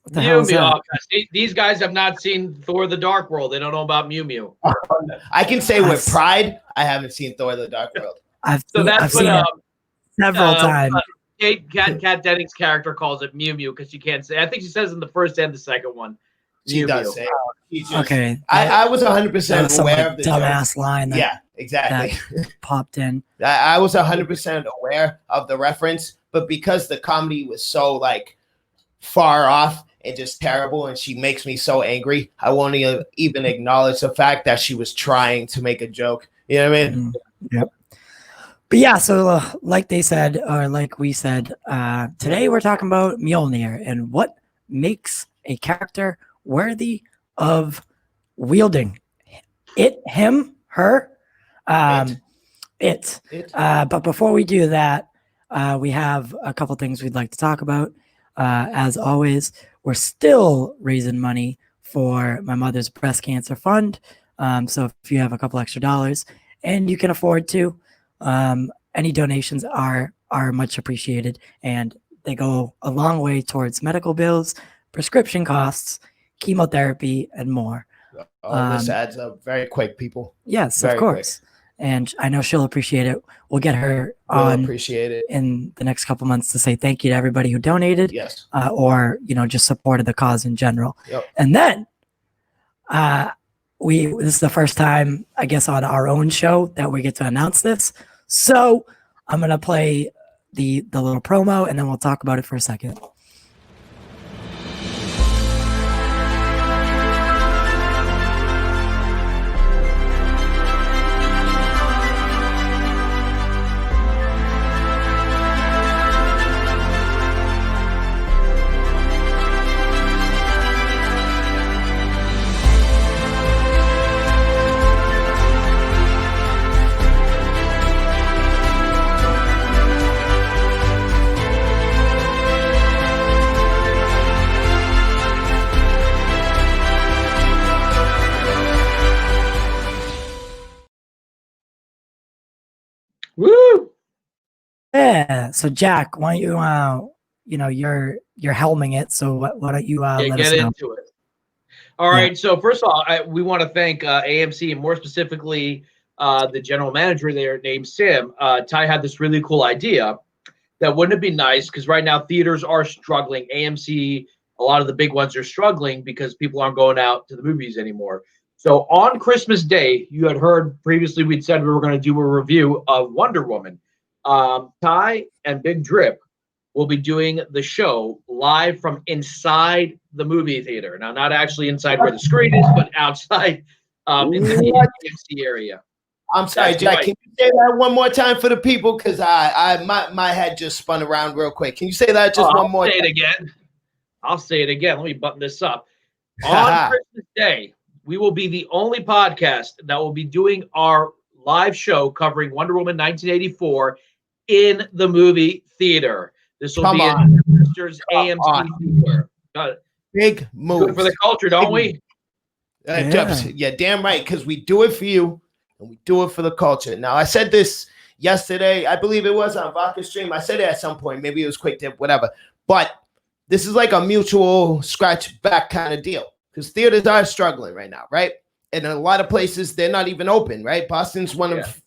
What the hell is that? These guys have not seen Thor: The Dark World. They don't know about Mew Mew. I can say with pride, I haven't seen Thor: The Dark World. I've seen it several times. Kat Dennings' character calls it Mew Mew because she can't say. I think she says in the first and the second one. She does say. Okay. I was 100% aware of the dumbass line. Yeah, exactly. That popped in. I was 100% aware of the reference, but because the comedy was so like far off and just terrible, and she makes me so angry, I won't even acknowledge the fact that she was trying to make a joke. You know what I mean? Yep. But yeah, so like they said, or like we said, today we're talking about Mjolnir and what makes a character worthy of wielding it, him, her, it. But before we do that, we have a couple things we'd like to talk about. As always, we're still raising money for my mother's breast cancer fund. So if you have a couple extra dollars and you can afford to, any donations are much appreciated, and they go a long way towards medical bills, prescription costs, chemotherapy, and more. This adds up very quick, people. Yes, very of course. Quick. And I know she'll appreciate it. We'll get her on appreciate it in the next couple months to say thank you to everybody who donated. Yes. Or, just supported the cause in general. Yep. And then this is the first time, I guess, on our own show that we get to announce this. So I'm going to play the little promo, and then we'll talk about it for a second. Woo! Yeah. So Jack, why don't you, you're helming it. So why don't you let us know? Into it? All right. So first of all, we want to thank AMC, and more specifically the general manager there named Sam. Ty had this really cool idea that wouldn't it be nice, because right now theaters are struggling. AMC, a lot of the big ones are struggling because people aren't going out to the movies anymore. So on Christmas Day, you had heard previously we'd said we were going to do a review of Wonder Woman. Ty and Big Drip will be doing the show live from inside the movie theater. Now, not actually inside where the screen is, but outside in the AMC area. I'm sorry, That's Jack. right. Can you say that one more time for the people? Because my head just spun around real quick. Can you say that just one more I'll say time? it again. I'll say it again. Let me button this up. On Christmas Day, we will be the only podcast that will be doing our live show covering Wonder Woman 1984 in the movie theater. This will Come be on. in Masters AMC theater. Big move. Good for the culture, don't we? Yeah, damn right. Because we do it for you and we do it for the culture. Now, I said this yesterday. I believe it was on Vodka Stream. I said it at some point. Maybe it was Quick Tip, whatever. But this is like a mutual scratch back kind of deal because theaters are struggling right now, right? And in a lot of places, they're not even open, right? Boston's one of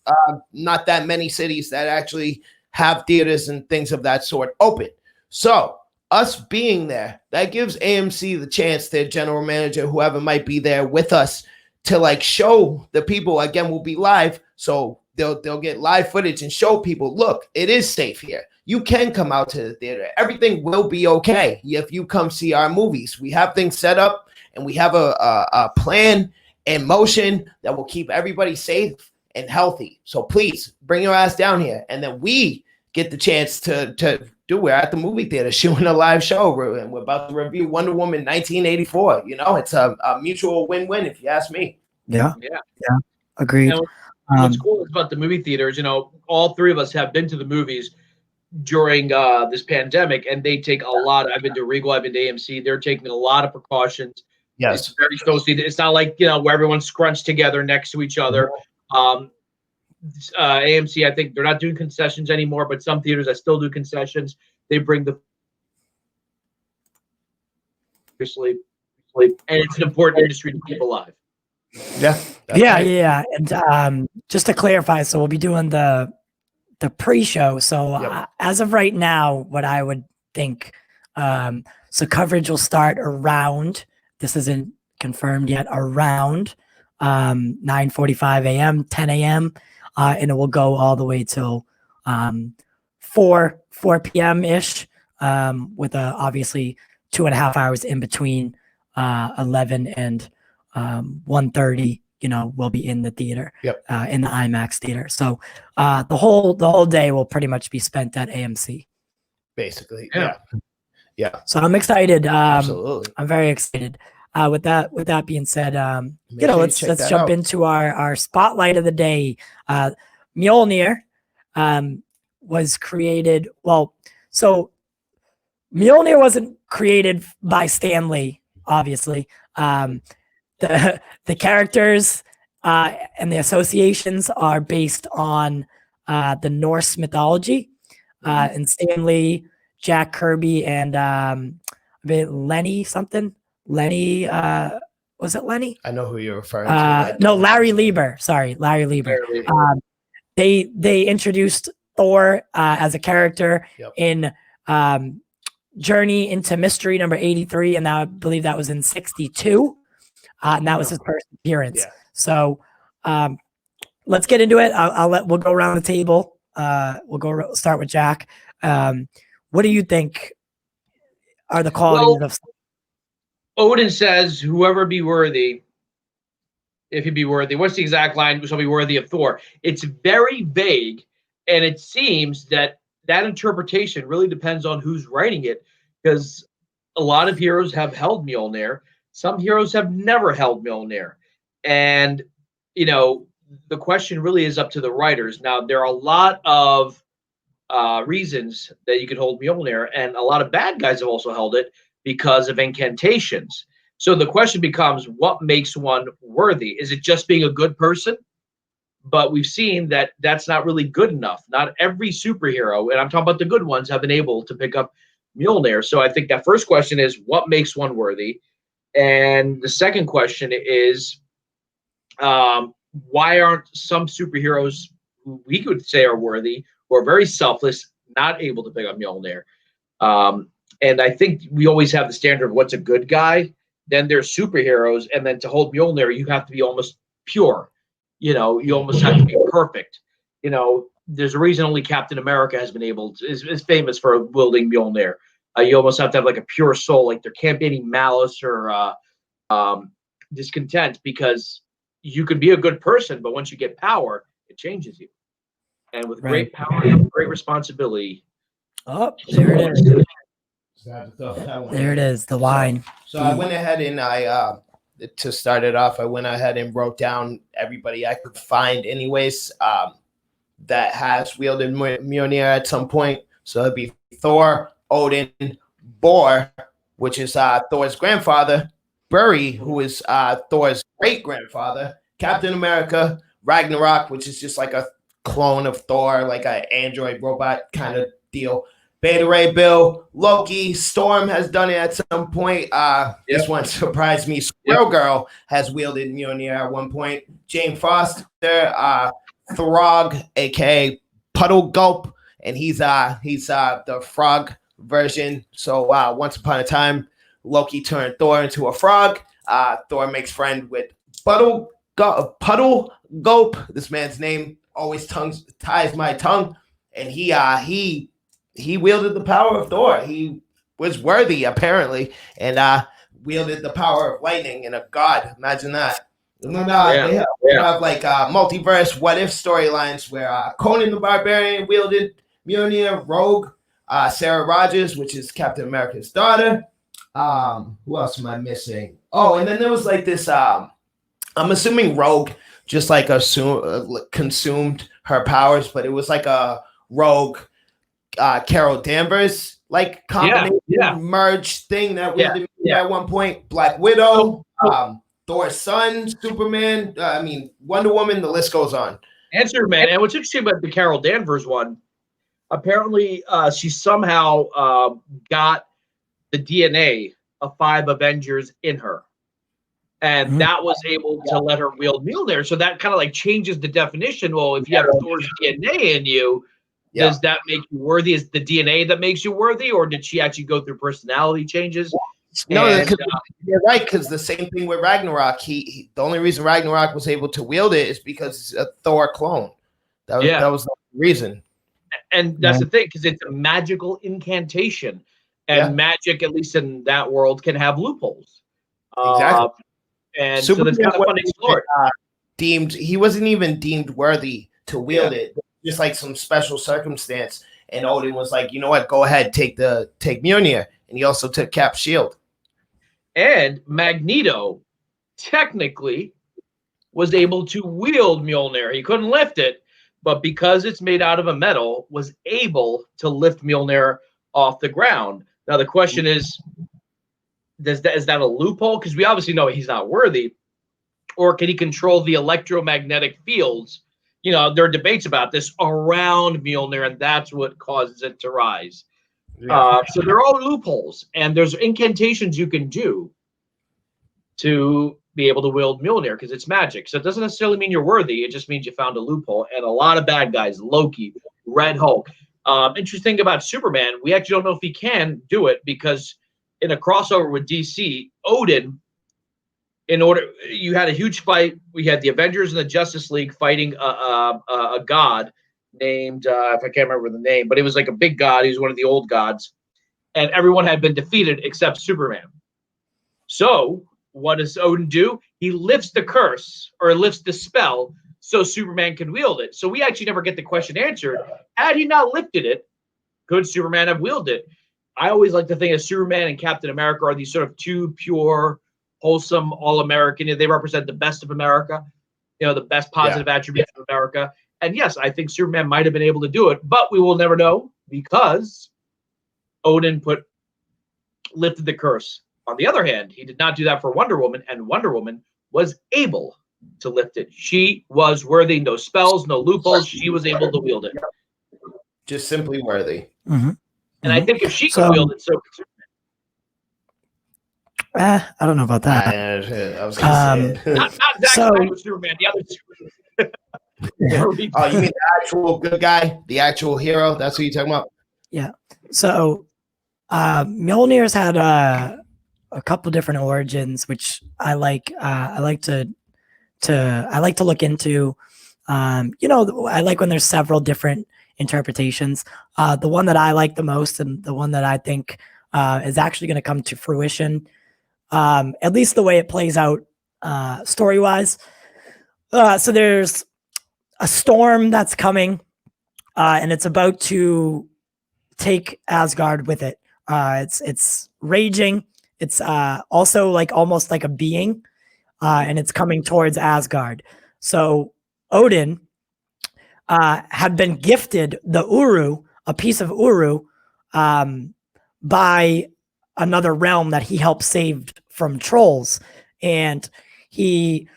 not that many cities that actually have theaters and things of that sort open. So us being there, that gives AMC the chance, their general manager, whoever might be there with us, to like show the people. Again, we'll be live, so they'll get live footage and show people, look, it is safe here. You can come out to the theater. Everything will be okay if you come see our movies. We have things set up, and we have a plan in motion that will keep everybody safe and healthy. So please bring your ass down here, and then we get the chance to do. We're at the movie theater shooting a live show, and we're about to review Wonder Woman 1984. You know, it's a mutual win-win, if you ask me. Yeah. Agreed. And what's cool about the movie theaters, you know, all three of us have been to the movies during this pandemic, and they take a lot. I've been to Regal, I've been to AMC. They're taking a lot of precautions. Yes. It's very social. It's not like, you know, where everyone's scrunched together next to each other. AMC, I think they're not doing concessions anymore, but some theaters that still do concessions, they bring the sleep, and it's an important industry to keep alive. Yeah. Yeah. And just to clarify, so we'll be doing the pre-show. So as of right now, what I would think, so coverage will start around, this isn't confirmed yet, around 9:45 a.m., 10 a.m., and it will go all the way till 4 p.m. ish, with obviously 2.5 hours in between 11 and 1:30. You know, we'll be in the theater, in the IMAX theater. So the whole day will pretty much be spent at AMC. Basically, yeah. So I'm excited. Absolutely, I'm very excited. With that being said, let's jump into our spotlight of the day. Mjolnir was created. Well, so Mjolnir wasn't created by Stan Lee, obviously. The characters and the associations are based on the Norse mythology, and Stan Lee, Jack Kirby, and Lenny something. Lenny, was it Lenny? I know who you're referring to. No, Larry Lieber. Sorry, Larry Lieber. They introduced Thor as a character in Journey into Mystery number 83, and I believe that was in 62. And that was his first appearance. Yeah. So let's get into it. We'll go around the table. We'll start with Jack. What do you think are the qualities of? Odin says, "Whoever be worthy, if he be worthy." What's the exact line? Shall be worthy of Thor. It's very vague, and it seems that interpretation really depends on who's writing it, because a lot of heroes have held Mjolnir. Some heroes have never held Mjolnir. And, you know, the question really is up to the writers. Now, there are a lot of reasons that you could hold Mjolnir, and a lot of bad guys have also held it because of incantations. So the question becomes, what makes one worthy? Is it just being a good person? But we've seen that that's not really good enough. Not every superhero, and I'm talking about the good ones, have been able to pick up Mjolnir. So I think that first question is, what makes one worthy? And the second question is, why aren't some superheroes who we could say are worthy, who are very selfless, not able to pick up Mjolnir? And I think we always have the standard of what's a good guy. Then there's superheroes, and then to hold Mjolnir, you have to be almost pure. You know, you almost have to be perfect. You know, there's a reason only Captain America has been able to, is famous for wielding Mjolnir. You almost have to have like a pure soul. Like there can't be any malice or discontent, because you can be a good person, but once you get power, It changes you. And with great power and great responsibility. Oh, there it is. There it is, the line. So I went ahead and to start it off, I went ahead and wrote down everybody I could find anyways that has wielded Mjolnir at some point. So it'd be Thor, Odin, Bor, which is Thor's grandfather, Buri, who is Thor's great-grandfather, Captain America, Ragnarok, which is just like a clone of Thor, like an android robot kind of deal. Beta Ray Bill, Loki, Storm has done it at some point. This one surprised me. Squirrel Girl has wielded Mjolnir at one point. Jane Foster, Throg, aka Puddle Gulp, and he's the frog version. So once upon a time, Loki turned Thor into a frog. Thor makes friend with Puddle Gulp. This man's name always ties my tongue, and he wielded the power of Thor. He was worthy, apparently, and wielded the power of lightning and a god. Imagine that. And then they have like multiverse what if storylines where Conan the Barbarian wielded Mjolnir, Rogue, Sarah Rogers, which is Captain America's daughter. Who else am I missing? Oh, and then there was like this. I'm assuming Rogue just like consumed her powers, but it was like a Rogue. Carol Danvers like combination merge thing that we did at one point. Black Widow, Thor's son, Superman. Wonder Woman. The list goes on. And Superman. And what's interesting about the Carol Danvers one, apparently she somehow got the DNA of 5 Avengers in her, and that was able to let her wield Mjolnir. So that kind of like changes the definition. Well, if you have Thor's DNA in you. Does that make you worthy? Is the DNA that makes you worthy, or did she actually go through personality changes? No, you're right, because the same thing with Ragnarok. The only reason Ragnarok was able to wield it is because it's a Thor clone. That was the reason. And that's the thing, because it's a magical incantation, and magic, at least in that world, can have loopholes. Exactly. And so that's kind of fun to explore. He wasn't even deemed worthy to wield it. Just like some special circumstance, and Odin was like, you know what, go ahead, take Mjolnir, and he also took Cap's shield. And Magneto technically was able to wield Mjolnir. He couldn't lift it, but because it's made out of a metal, was able to lift Mjolnir off the ground. Now the question is that a loophole? Because we obviously know he's not worthy, or can he control the electromagnetic fields? There are debates about this around Mjolnir, and that's what causes it to rise. So there are all loopholes, and there's incantations you can do to be able to wield Mjolnir because it's magic. So it doesn't necessarily mean you're worthy. It just means you found a loophole. And a lot of bad guys, Loki, Red Hulk. Interesting about Superman, we actually don't know if he can do it because in a crossover with DC, Odin, you had a huge fight. We had the Avengers and the Justice League fighting a god named, if I can't remember the name, but it was like a big god. He was one of the old gods. And everyone had been defeated except Superman. So what does Odin do? He lifts the curse or lifts the spell so Superman can wield it. So we actually never get the question answered. Had he not lifted it, could Superman have wielded it? I always like to think of Superman and Captain America are these sort of two pure, wholesome, all-American. They represent the best of America, the best positive attributes of America. And yes, I think Superman might have been able to do it, but we will never know because Odin lifted the curse. On the other hand, he did not do that for Wonder Woman, and Wonder Woman was able to lift it. She was worthy, no spells, no loopholes. She was able to wield it. Just simply worthy. Mm-hmm. And I think if she could wield it, so could Superman. I don't know about that. I was going to say. Not Zack Snyder with Superman, the other Superman. Oh, you mean the actual good guy? The actual hero? That's who you're talking about? Yeah. So Mjolnir's had a couple different origins, which I like. I like to look into. I like when there's several different interpretations. The one that I like the most, and the one that I think is actually going to come to fruition, at least the way it plays out story-wise. So there's a storm that's coming, and it's about to take Asgard with it. It's raging. It's also like almost like a being, and it's coming towards Asgard. So Odin had been gifted the Uru, a piece of Uru, by another realm that he helped save from trolls, and he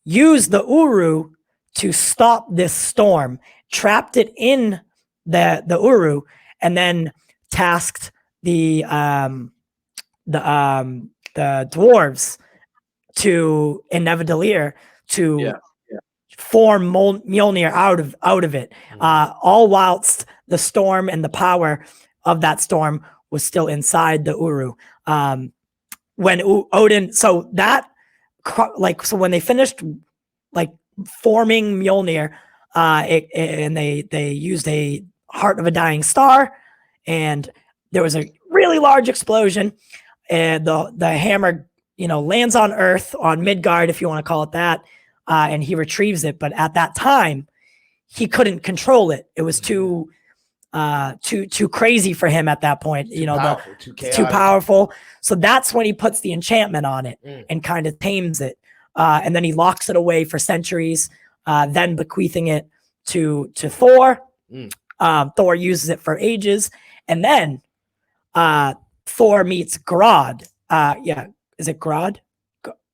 used the Uru to stop this storm, trapped it in the Uru, and then tasked the dwarves to Inevitalier to form Mjolnir out of it, all whilst the storm and the power of that storm was still inside the Uru. When Odin, so when they finished like forming Mjolnir, and they used a Heart of a Dying Star, and there was a really large explosion, and the hammer, lands on Earth, on Midgard, if you want to call it that, and he retrieves it. But at that time, he couldn't control it. It was too crazy for him at that point. Too powerful. So that's when he puts the enchantment on it and kind of tames it, and then he locks it away for centuries, then bequeathing it to Thor. Thor uses it for ages, and then Thor meets Grodd. Is it Grodd?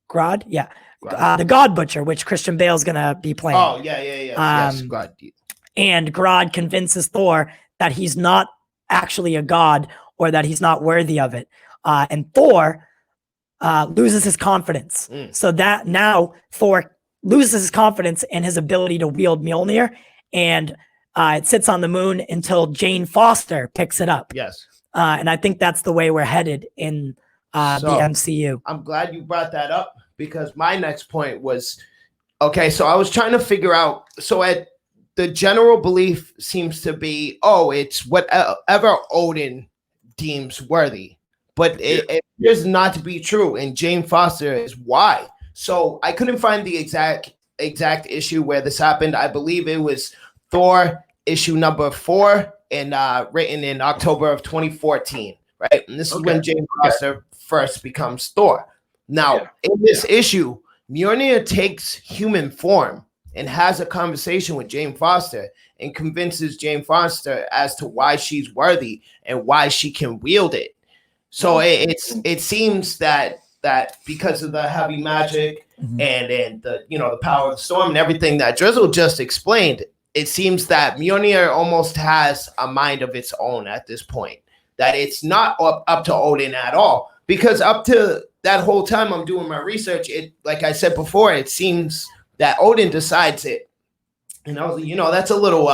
Grodd? Yeah. The God Butcher, which Christian Bale's gonna be playing. Oh, yeah. Yes, Grodd. And Grodd convinces Thor that he's not actually a god, or that he's not worthy of it. And Thor loses his confidence. So that now Thor loses his confidence in his ability to wield Mjolnir, and it sits on the moon until Jane Foster picks it up. Yes. And I think that's the way we're headed in the MCU. I'm glad you brought that up, because my next point was, okay, so I was trying to figure out, the general belief seems to be, it's whatever Odin deems worthy, but it appears not to be true, and Jane Foster is why. So I couldn't find the exact issue where this happened. I believe it was Thor issue number 4, and written in October of 2014, right? And this is when Jane Foster first becomes Thor. Now, in this issue, Mjolnir takes human form and has a conversation with Jane Foster and convinces Jane Foster as to why she's worthy and why she can wield it. So it seems that because of the heavy magic and the power of the storm and everything that Drizzle just explained, it seems that Mjolnir almost has a mind of its own at this point, that it's not up to Odin at all. Because up to that whole time I'm doing my research, like I said before, it seems that Odin decides it. And I was, that's a little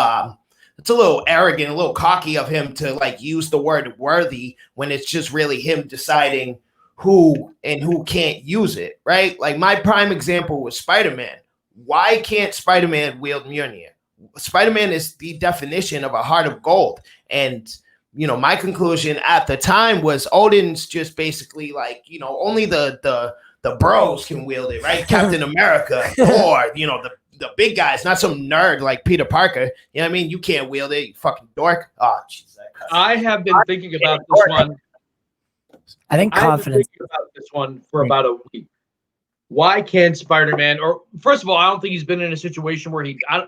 arrogant, a little cocky of him to use the word worthy when it's just really him deciding who and who can't use it, right? Like my prime example was Spider-Man. Why can't Spider-Man wield Mjolnir? Spider-Man is the definition of a heart of gold. And, my conclusion at the time was Odin's just basically only the bros can wield it, right? Captain America, or, the big guys, not some nerd like Peter Parker. You know what I mean? You can't wield it, you fucking dork. Oh, jeez. I have been thinking about this one. I think confidence. I've been thinking about this one for about a week. Why can't Spider-Man, or first of all, I don't think he's been in a situation where I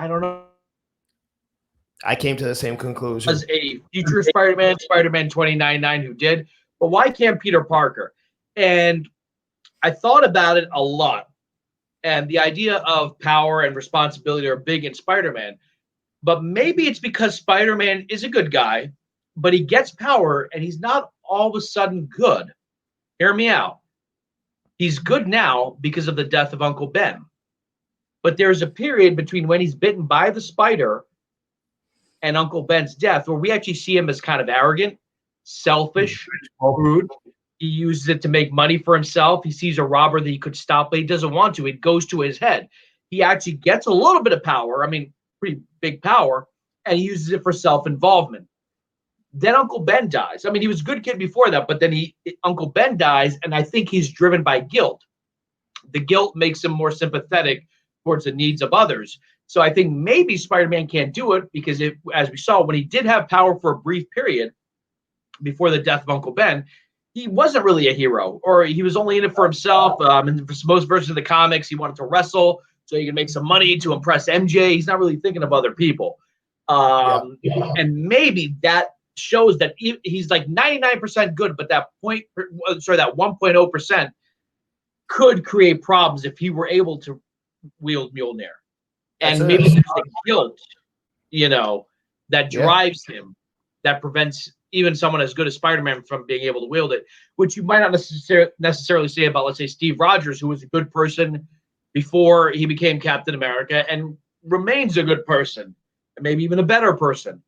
don't know. I came to the same conclusion. As a future Spider-Man 2099 who did, but why can't Peter Parker? And I thought about it a lot. And the idea of power and responsibility are big in Spider-Man. But maybe it's because Spider-Man is a good guy, but he gets power and he's not all of a sudden good. Hear me out. He's good now because of the death of Uncle Ben. But there's a period between when he's bitten by the spider and Uncle Ben's death where we actually see him as kind of arrogant, selfish, rude. He uses it to make money for himself. He sees a robber that he could stop, but he doesn't want to. It goes to his head. He actually gets a little bit of power. I mean, pretty big power, and he uses it for self-involvement. Then Uncle Ben dies. I mean, he was a good kid before that, but then Uncle Ben dies, and I think he's driven by guilt. The guilt makes him more sympathetic towards the needs of others. So I think maybe Spider-Man can't do it because, as we saw, when he did have power for a brief period before the death of Uncle Ben, he wasn't really a hero, or he was only in it for himself. In most versions of the comics, he wanted to wrestle so he could make some money to impress MJ. He's not really thinking of other people. And maybe that shows that he's like 99% good, but that 1.0% could create problems if he were able to wield Mjolnir. And maybe there's a guilt, that drives him, that prevents even someone as good as Spider-Man from being able to wield it, which you might not necessarily say about, let's say, Steve Rogers, who was a good person before he became Captain America and remains a good person, and maybe even a better person,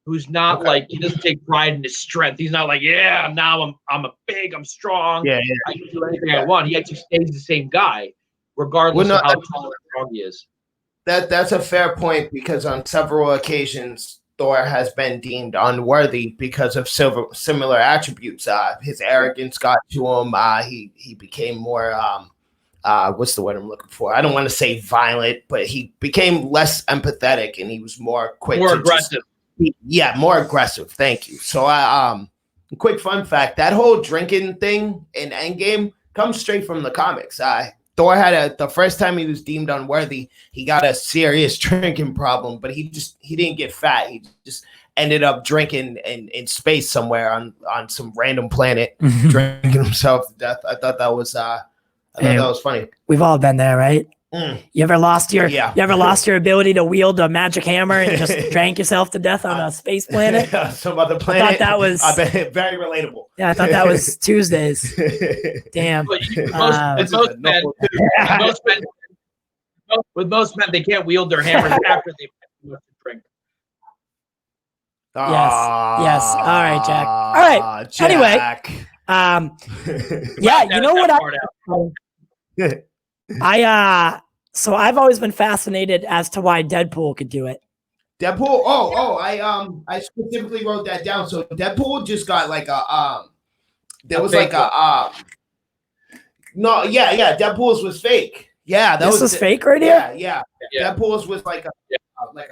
who's not he doesn't take pride in his strength. He's not like, now I'm I'm strong. I can do anything I want. He actually stays the same guy, regardless of how tall or strong he is. That's a fair point, because on several occasions Thor has been deemed unworthy because of similar attributes. His arrogance got to him. He became more what's the word I'm looking for? I don't want to say violent, but he became less empathetic, and he was more quick, more aggressive. More aggressive. Thank you. So quick fun fact: that whole drinking thing in Endgame comes straight from the comics. Thor had the first time he was deemed unworthy, he got a serious drinking problem, but he didn't get fat. He just ended up drinking in space somewhere on some random planet, drinking himself to death. I thought that was funny. We've all been there, right? You ever lost your ability to wield a magic hammer and just drank yourself to death on a space planet? Some other planet. I thought that was very relatable. Yeah, I thought that was Tuesdays. Damn. With most men, they can't wield their hammers after they drink. Yes. All right, Jack. All right. Jack. Anyway, you know what so I've always been fascinated as to why Deadpool could do it. Deadpool. I specifically wrote that down. So Deadpool just got like Deadpool's was fake. Yeah, this was fake right here. Yeah. Deadpool's was like a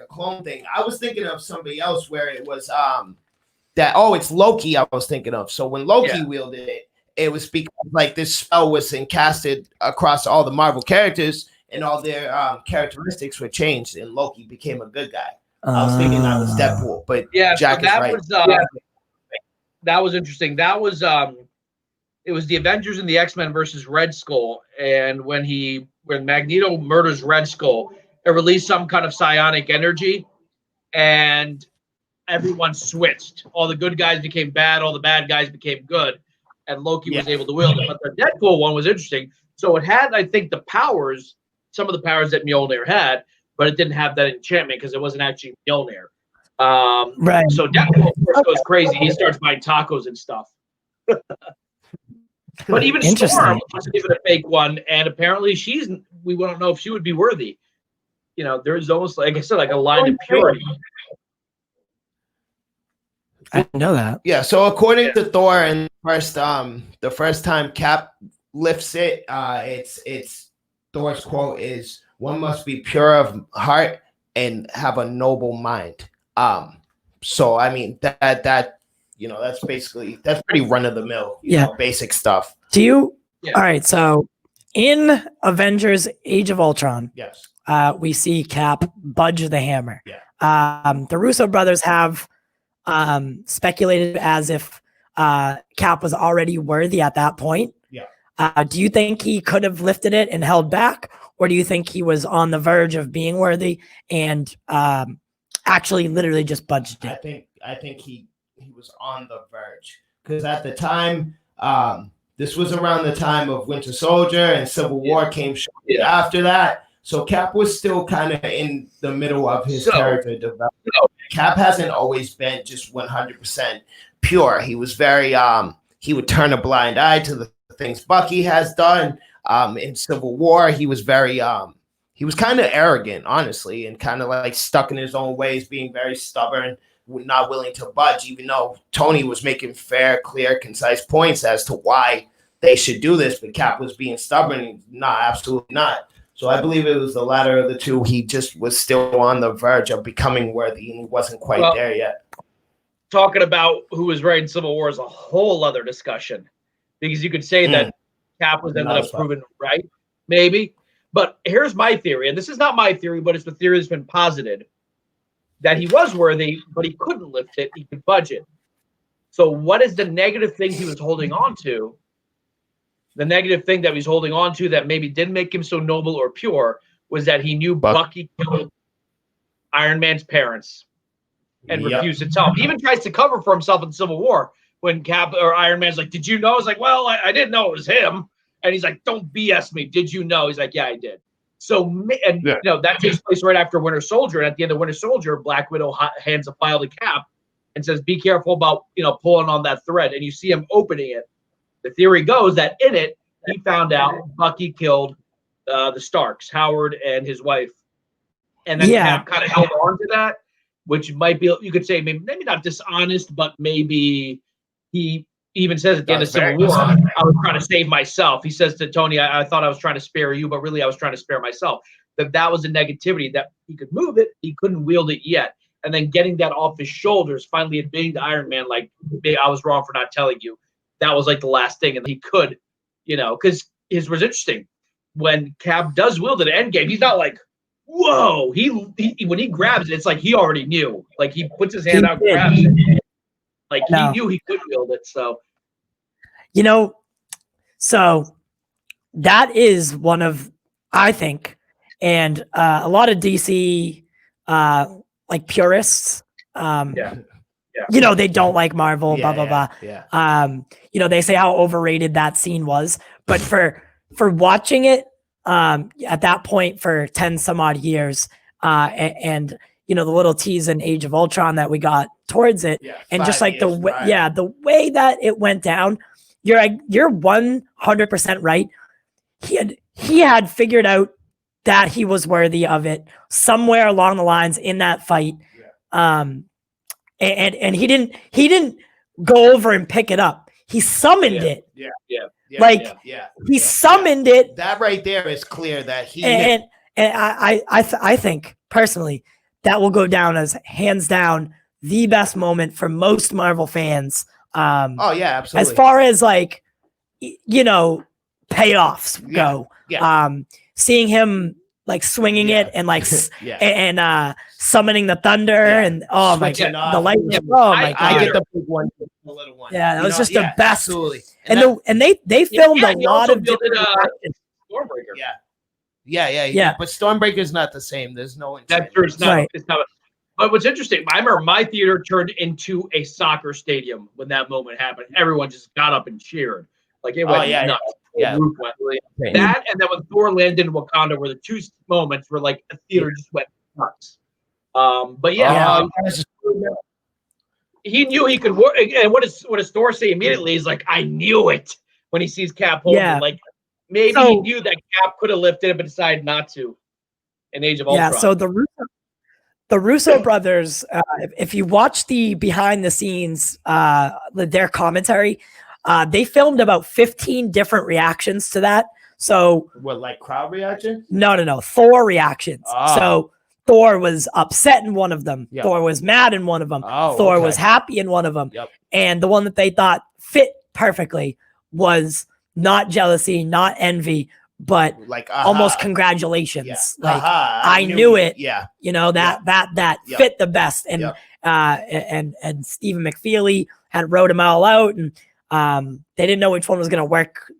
clone thing. I was thinking of somebody else where it was it's Loki. I was thinking of. So when Loki wielded it, it was because like this spell was encasted across all the Marvel characters, and all their characteristics were changed, and Loki became a good guy. I was thinking that was Deadpool, but Jack is right. That was interesting. That was it was the Avengers and the X-Men versus Red Skull, and when Magneto murders Red Skull, it released some kind of psionic energy, and everyone switched. All the good guys became bad, all the bad guys became good, and Loki was able to wield it. But the Deadpool one was interesting. So it had, I think, some of the powers that Mjolnir had, but it didn't have that enchantment because it wasn't actually Mjolnir. Right. So Deadpool, of course, goes crazy. He starts buying tacos and stuff. But even Storm wasn't even a fake one, and apparently we don't know if she would be worthy. There's almost, like I said, like a line of purity. I didn't know that. Yeah, so according to Thor, and the first time Cap lifts it, it's Thor's quote is, "One must be pure of heart and have a noble mind." So I mean that's pretty run of the mill, basic stuff. All right, so in Avengers Age of Ultron, yes, we see Cap budge the hammer. Yeah. The Russo brothers have speculated as if Cap was already worthy at that point. Yeah. Do you think he could have lifted it and held back, or do you think he was on the verge of being worthy and actually literally just budged it? I think he was on the verge, because at the time, this was around the time of Winter Soldier, and Civil War came shortly after that. So Cap was still kind of in the middle of his character development. Cap hasn't always been just 100% pure. He was very he would turn a blind eye to the things Bucky has done. In Civil War, he was very he was kind of arrogant, honestly, and kind of like stuck in his own ways, being very stubborn, not willing to budge, even though Tony was making fair, clear, concise points as to why they should do this, but Cap was being stubborn. Nah, absolutely not. So I believe it was the latter of the two. He just was still on the verge of becoming worthy, and he wasn't quite there yet. Talking about who was right in Civil War is a whole other discussion, because you could say that Cap was ended up proven right, maybe. But here's my theory, and this is not my theory, but it's the theory that's been posited, that he was worthy, but he couldn't lift it. He could budget. So what is the negative thing he was holding on to? The negative thing that he's holding on to that maybe didn't make him so noble or pure was that he knew Bucky killed Iron Man's parents and refused to tell him. He even tries to cover for himself in Civil War when Cap or Iron Man's like, "Did you know?" I was like, "Well, I didn't know it was him." And he's like, "Don't BS me. Did you know?" He's like, "Yeah, I did." So, you know, that takes place right after Winter Soldier. And at the end of Winter Soldier, Black Widow hands a file to Cap and says, "Be careful about, you know, pulling on that thread." And you see him opening it. The theory goes that in it, he found out Bucky killed the Starks, Howard and his wife. And then Cap kind of held on to that, which might be, you could say, maybe not dishonest, but maybe he even says at the end of Civil War, "I was trying to save myself." He says to Tony, I thought I was trying to spare you, but really I was trying to spare myself. That was a negativity, that he could move it, he couldn't wield it yet. And then getting that off his shoulders, finally admitting to Iron Man, like, "I was wrong for not telling you." That was like the last thing. And he could, you know, because his was interesting. When Cap does wield it at Endgame, he's not like, whoa. He when he grabs it, it's like he already knew. Like, he puts his hand out, grabs it. Like, he knew he could wield it. So, you know, so that is one of, I think, and a lot of DC like purists, you know, they don't like Marvel, blah blah blah. You know, they say how overrated that scene was, but for watching it at that point for 10 some odd years, and you know, the little tease in Age of Ultron that we got towards it, and just like the way that it went down, you're 100% right. He had figured out that he was worthy of it somewhere along the lines in that fight. And he didn't go over and pick it up. He summoned it. He summoned it. That right there is clear that he and I think personally that will go down as hands down the best moment for most Marvel fans. Absolutely. As far as like, you know, payoffs go. Seeing him like swinging it and like and summoning the thunder and my god, the lightning. I get the big one, the little one. Yeah, that was just the best. Absolutely. And they filmed a lot of different Stormbreaker. Yeah. But Stormbreaker's not the same. There's no intent. It's not. But what's interesting, I remember my theater turned into a soccer stadium when that moment happened. Everyone just got up and cheered. Like, it went nuts. Yeah. That, and then when Thor landed in Wakanda were the two moments where like a theater just went nuts. But he knew he could work. And what does Thor say immediately? He's like, "I knew it," when he sees Cap holding. Like, maybe he knew that Cap could have lifted it, but decided not to in Age of Ultron. Yeah, so the Russo brothers, if you watch the behind the scenes, their commentary, they filmed about 15 different reactions to that. So what, like crowd reaction? No. Thor reactions. So Thor was upset in one of them. Thor was mad in one of them. Thor was happy in one of them. And the one that they thought fit perfectly was not jealousy, not envy, but like almost congratulations. Like, I knew it. You know, that fit the best. And and Stephen McFeely had wrote them all out, and they didn't know which one was going to work.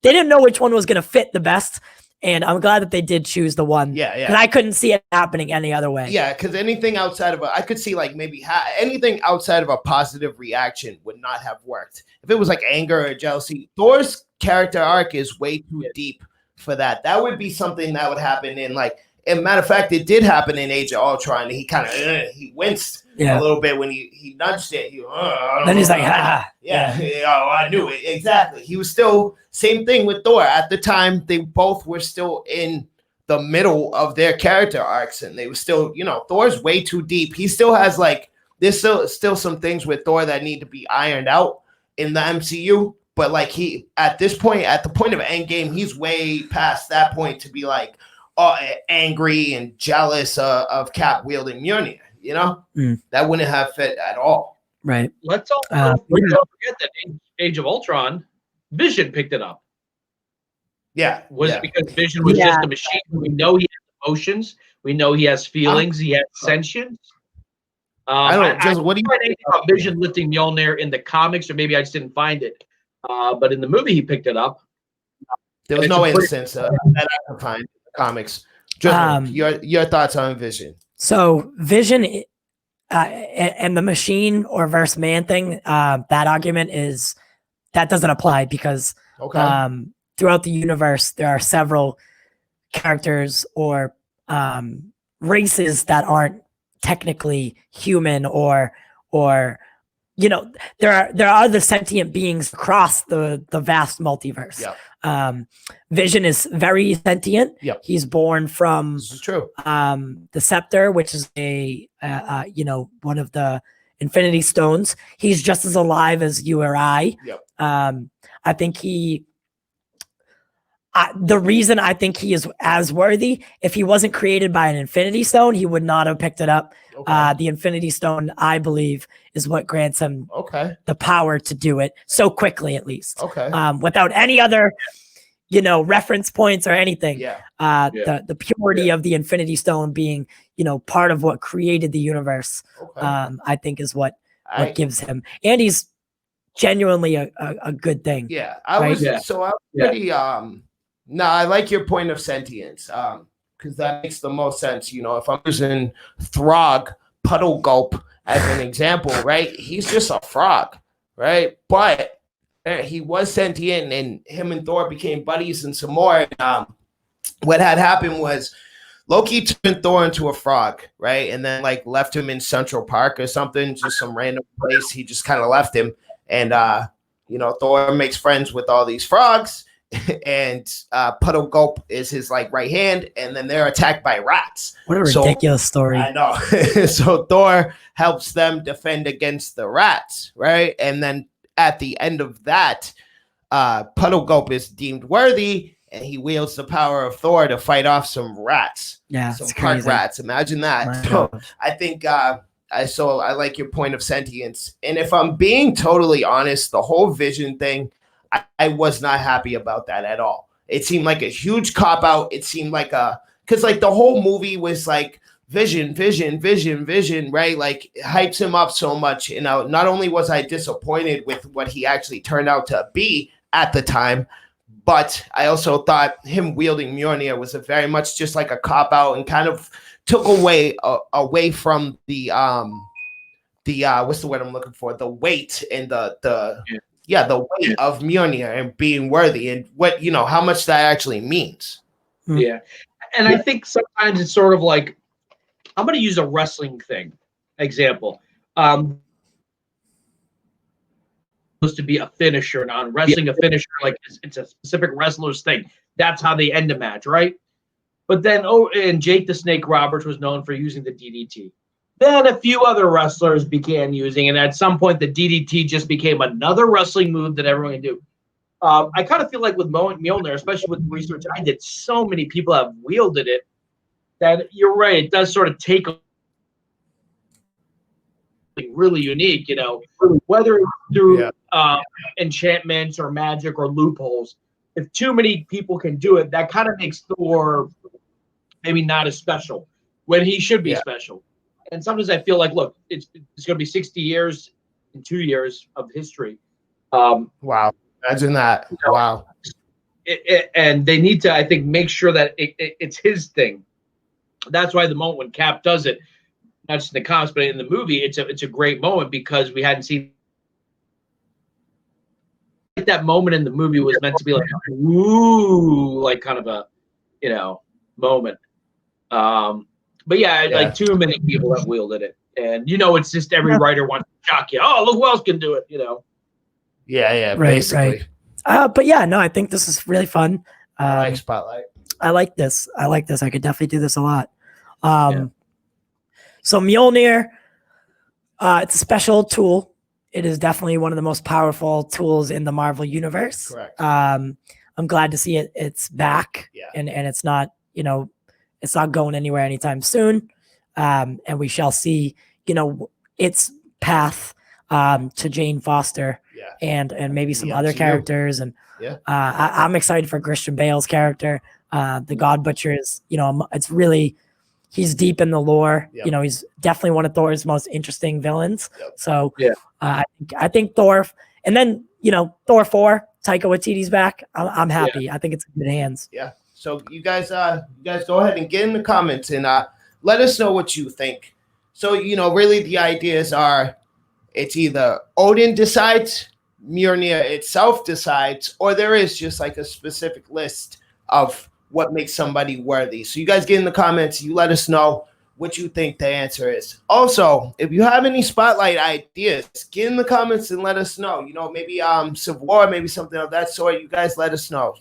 They didn't know which one was going to fit the best. And I'm glad that they did choose the one. Because I couldn't see it happening any other way. Yeah, because anything outside of I could see like maybe anything outside of a positive reaction would not have worked. If it was like anger or jealousy, Thor's character arc is way too deep for that. That would be something that would happen in like, and matter of fact, it did happen in Age of Ultron. He kind of he winced a little bit when he nudged it. Then he's like, I knew it. Exactly. He was still, same thing with Thor. At the time, they both were still in the middle of their character arcs, and they were still, you know, Thor's way too deep. He still has there's still some things with Thor that need to be ironed out in the MCU. But like he at this point, at the point of Endgame, he's way past that point to be like angry and jealous of Cap wielding Mjolnir. You know, that wouldn't have fit at all. Right. Let's also don't forget that Age of Ultron, Vision picked it up. Yeah. Was it because Vision was just a machine? We know he has emotions. We know he has feelings. He has sentience. I don't. Just what do you think about Vision lifting Mjolnir in the comics, or maybe I just didn't find it. But in the movie, he picked it up. There was no instance that I could find in the comics. Just your thoughts on Vision? So Vision and the machine or versus man thing, that argument that doesn't apply because throughout the universe there are several characters or races that aren't technically human or you know, there are other sentient beings across the vast multiverse. Vision is very sentient. He's born from this is true. The scepter, which is one of the Infinity Stones. He's just as alive as you or I. I think the reason I think he is as worthy, if he wasn't created by an Infinity Stone, he would not have picked it up. The Infinity Stone, I believe, is what grants him the power to do it so quickly, at least. Without any other, reference points or anything. The purity of the Infinity Stone being, part of what created the universe, I think is what gives him. And he's genuinely a good thing. I was pretty no, I like your point of sentience, because that makes the most sense. If I'm using Throg Puddle Gulp as an example, right? He's just a frog, right? But he was sentient, and him and Thor became buddies and some more. What had happened was Loki turned Thor into a frog, right? And then left him in Central Park or something, just some random place. He just kind of left him. And, Thor makes friends with all these frogs. And Puddle Gulp is his right hand, and then they're attacked by rats. What a ridiculous story. I know. So Thor helps them defend against the rats, right? And then at the end of that, Puddle Gulp is deemed worthy, and he wields the power of Thor to fight off some rats. Some park rats. Imagine that. So I think I like your point of sentience. And if I'm being totally honest, the whole Vision thing, I was not happy about that at all. It seemed like a huge cop-out. It seemed like because the whole movie was Vision, right? Hypes him up so much. Not only was I disappointed with what he actually turned out to be at the time, but I also thought him wielding Mjolnir was very much just like a cop-out and kind of took away from the what's the word I'm looking for? The weight and the weight of Mjolnir and being worthy and what, how much that actually means. Yeah. And I think sometimes it's sort of like, I'm going to use a wrestling example. Supposed to be a finisher, and on wrestling, a finisher, it's a specific wrestler's thing. That's how they end a match, right? But then, and Jake the Snake Roberts was known for using the DDT. Then a few other wrestlers began using, and at some point, the DDT just became another wrestling move that everyone can do. I kind of feel like with Mjolnir, especially with the research I did, so many people have wielded it that you're right. It does sort of take really unique, whether it's through enchantments or magic or loopholes. If too many people can do it, that kind of makes Thor maybe not as special when he should be special. And sometimes I feel like, look, it's going to be 60 years in 2 years of history. Wow. Imagine that. Wow. And they need to, I think, make sure that it's his thing. That's why the moment when Cap does it, not just in the comics, but in the movie, it's a great moment because we hadn't seen that moment in the movie was meant to be like, ooh, kind of a, moment. But yeah, too many people have wielded it. And, it's just every writer wants to shock you. Oh, look who else can do it, Yeah, basically. But yeah, no, I think this is really fun. I like Spotlight. I like this. I could definitely do this a lot. So Mjolnir, it's a special tool. it is definitely one of the most powerful tools in the Marvel universe. Correct. I'm glad to see it's back, Yeah. and it's not, it's not going anywhere anytime soon. And we shall see, its path to Jane Foster, and maybe some other characters. And I'm excited for Christian Bale's character. The God Butcher is, it's really, he's deep in the lore. He's definitely one of Thor's most interesting villains. So I think Thor, and then, Thor 4, Taika Waititi's back. I'm happy. I think it's in good hands. Yeah. So you guys go ahead and get in the comments and let us know what you think. So, really the ideas are, it's either Odin decides, Mjolnir itself decides, or there is just like a specific list of what makes somebody worthy. So you guys get in the comments, you let us know what you think the answer is. Also, if you have any spotlight ideas, get in the comments and let us know. Maybe Civil War, maybe something of that sort. You guys let us know.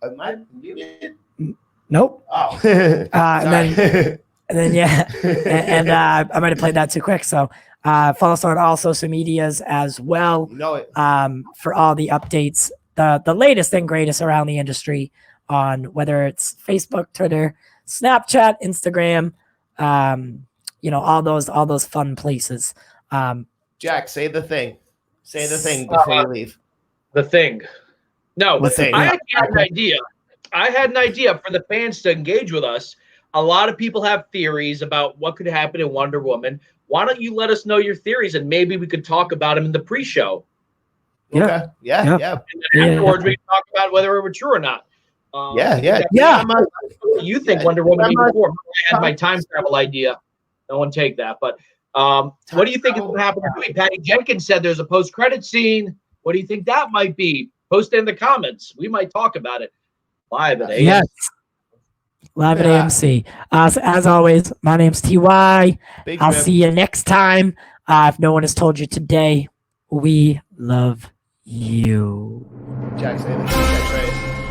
Am I muted? Nope. Oh. And then yeah, and I might have played that too quick. So follow us on all social medias as well. For all the updates, the latest and greatest around the industry, on whether it's Facebook, Twitter, Snapchat, Instagram, all those fun places. Jack, say the thing. Say the thing before you leave. The thing. No, The thing. I had an idea. I had an idea for the fans to engage with us. A lot of people have theories about what could happen in Wonder Woman. Why don't you let us know your theories, and maybe we could talk about them in the pre-show. Okay. Yeah. And then afterwards, we can talk about whether it were true or not. Yeah. You think Wonder Woman before? I had my time travel idea. No one take that. But what do you think is going to happen? Patty Jenkins said there's a post-credit scene. What do you think that might be? Post it in the comments. We might talk about it live at AMC. Yes. Live at AMC. So as always, my name's TY. I'll see you next time. If no one has told you today, we love you. Jack, say the catchphrase.